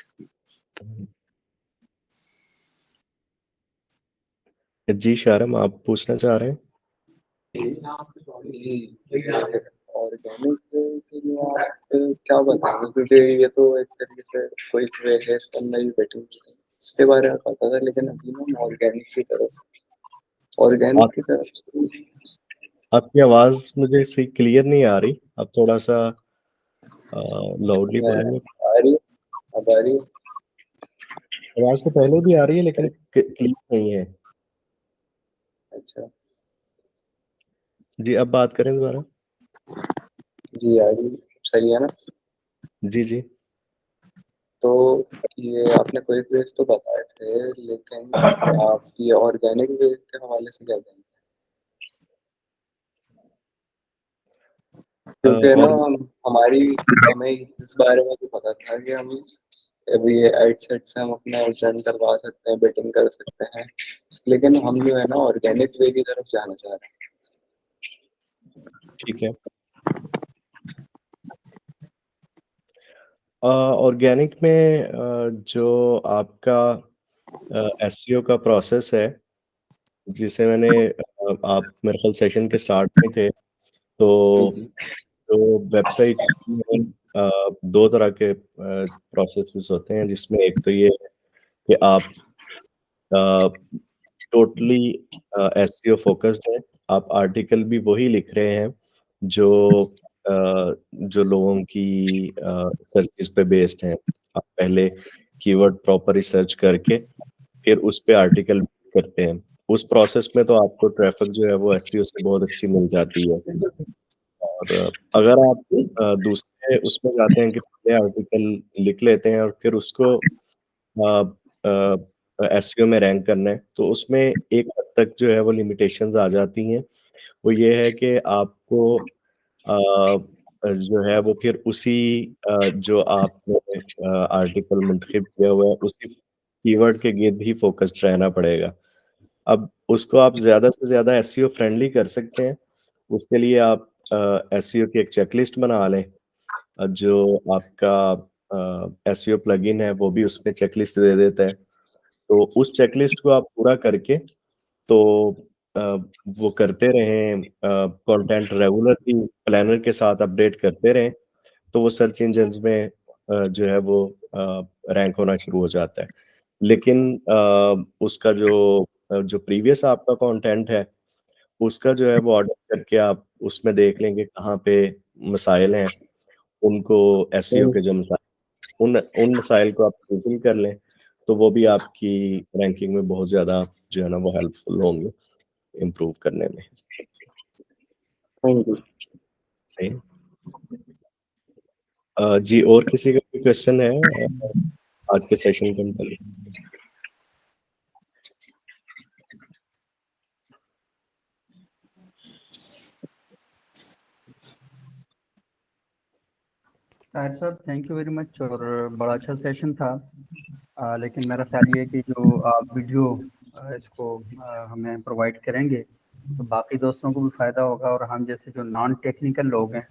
जी, शारम, आप पूछना चाह रहे हैं? ऑर्गेनिक के लिए आप क्या बताएंगे, क्योंकि ये तो एक तरीके से कोई है करना ही बेटर, इसके बारे में पता था, लेकिन अभी ना ऑर्गेनिक आप की तरफ आपकी आवाज़ मुझे सही क्लियर नहीं आ रही। आप थोड़ा-सा लाउडली से बोलेंगे? आ रही है, अब आ रही है। आवाज से पहले भी आ रही है लेकिन क्लियर नहीं है। अच्छा जी, अब बात करें दोबारा। जी, आ रही सही है ना? जी जी। तो ये आपने कोई वेज तो बताए थे, लेकिन आप ये ऑर्गेनिक वेज के हवाले से क्या कहेंगे? क्योंकि ना और हमें इस बारे में तो पता था कि हम अभी ये एडसेट से हम अपना रिटर्न करवा सकते हैं, बेटिंग कर सकते हैं, लेकिन हम जो है ना ऑर्गेनिक वे की तरफ जाना चाह रहे ठीक है, ऑर्गेनिक में जो आपका एसईओ का प्रोसेस है, जिसे मैंने आप मेरे ख्याल सेशन के स्टार्ट में थे, हैं। तो जी जो वेबसाइट में दो तरह के प्रोसेसेस होते हैं, जिसमें एक तो ये है कि आप टोटली एसईओ फोकस्ड है, आप आर्टिकल भी वही लिख रहे हैं जो जो लोगों की सर्चेस पे बेस्ड हैं। आप पहले कीवर्ड प्रॉपर रिसर्च करके फिर उस पे आर्टिकल करते हैं। उस प्रोसेस में तो आपको ट्रैफिक जो है वो एसईओ से बहुत अच्छी मिल जाती है। और अगर आप दूसरे उसमें जाते हैं कि पहले आर्टिकल लिख लेते हैं और फिर उसको एसईओ में रैंक करना है, तो उसमें एक हद तक जो है वो लिमिटेशंस आ जाती हैं। वो ये है कि आपको जो है वो फिर उसी जो आपने आर्टिकल मुंतखब किया हुआ है उसी कीवर्ड के गिर्द ही फोकस्ड रहना पड़ेगा। अब उसको आप ज़्यादा से ज़्यादा एसईओ फ्रेंडली कर सकते हैं। उसके लिए आप एसईओ की एक चेकलिस्ट बना लें, जो आपका एसईओ प्लगइन है वो भी उसमें चेकलिस्ट दे देता है। तो उस चेकलिस्ट को आप पूरा करके तो अ, वो करते रहें, कंटेंट रेगुलरली प्लानर के साथ अपडेट करते रहें, तो वो सर्च इंजन्स में जो है वो रैंक होना शुरू हो जाता है। लेकिन उसका जो प्रीवियस आपका कंटेंट है, उसका जो है वो ऑर्डर करके आप उसमें देख लेंगे कहाँ पे मसाइल हैं, उनको एसईओ के जो मसाइल उन उन मसाइल को आप फुलफिल कर लें, तो वो भी आपकी रैंकिंग में बहुत ज़्यादा जो है ना वो हेल्पफुल होंगे इम्प्रूव करने में। Thank you. सही। जी, और किसी का कोई क्वेश्चन है आज के सेशन के मुतालिक? ताहिर साहब थैंक यू वेरी मच, और बड़ा अच्छा सेशन था। लेकिन मेरा ख्याल ये है कि जो आप वीडियो इसको हमें प्रोवाइड करेंगे तो बाकी दोस्तों को भी फ़ायदा होगा, और हम जैसे जो नॉन टेक्निकल लोग हैं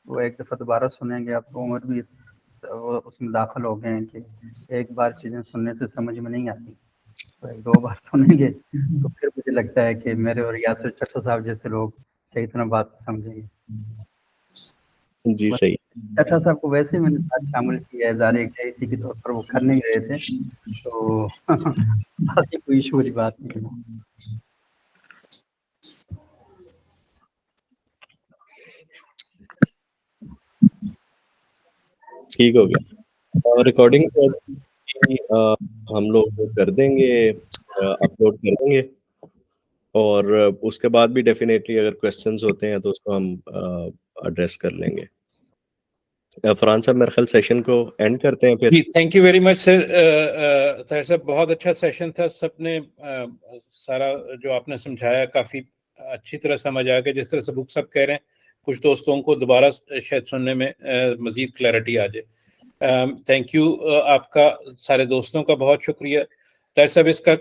वो एक दफ़ा दोबारा सुनेंगे। अब तो उम्र भी उसमें दाखिल हो गए हैं कि एक बार चीज़ें सुनने से समझ में नहीं आती, तो एक दो बार सुनेंगे तो फिर मुझे लगता है कि मेरे और यासिर चट्टा साहब जैसे लोग सही तरह बात को समझेंगे। जी, सही। चट्टा साहब को वैसे मैंने साथ शामिल किया है, ज़ारे इख्तियारी के तौर पर वो कर नहीं रहे थे, तो बाकी कोई इशू वाली बात नहीं है। ठीक हो गया। रिकॉर्डिंग हम लोग कर देंगे, अपलोड कर देंगे, और उसके बाद भी डेफिनेटली अगर क्वेश्चंस होते हैं तो उसको हम एड्रेस कर लेंगे। फरहान साहब, मेरे ख्याल सेशन को एंड करते हैं फिर। जी, thank you very much sir. Tahir Sahab बहुत अच्छा सेशन था, सबने सारा जो आपने समझाया काफ़ी अच्छी तरह समझ आ गया। जिस तरह से बुक सब कह रहे हैं, कुछ दोस्तों को दोबारा शायद सुनने में मज़ीद क्लैरिटी आ जाए। थैंक यू आपका, सारे दोस्तों का बहुत शुक्रिया। ताहिर साहब इसका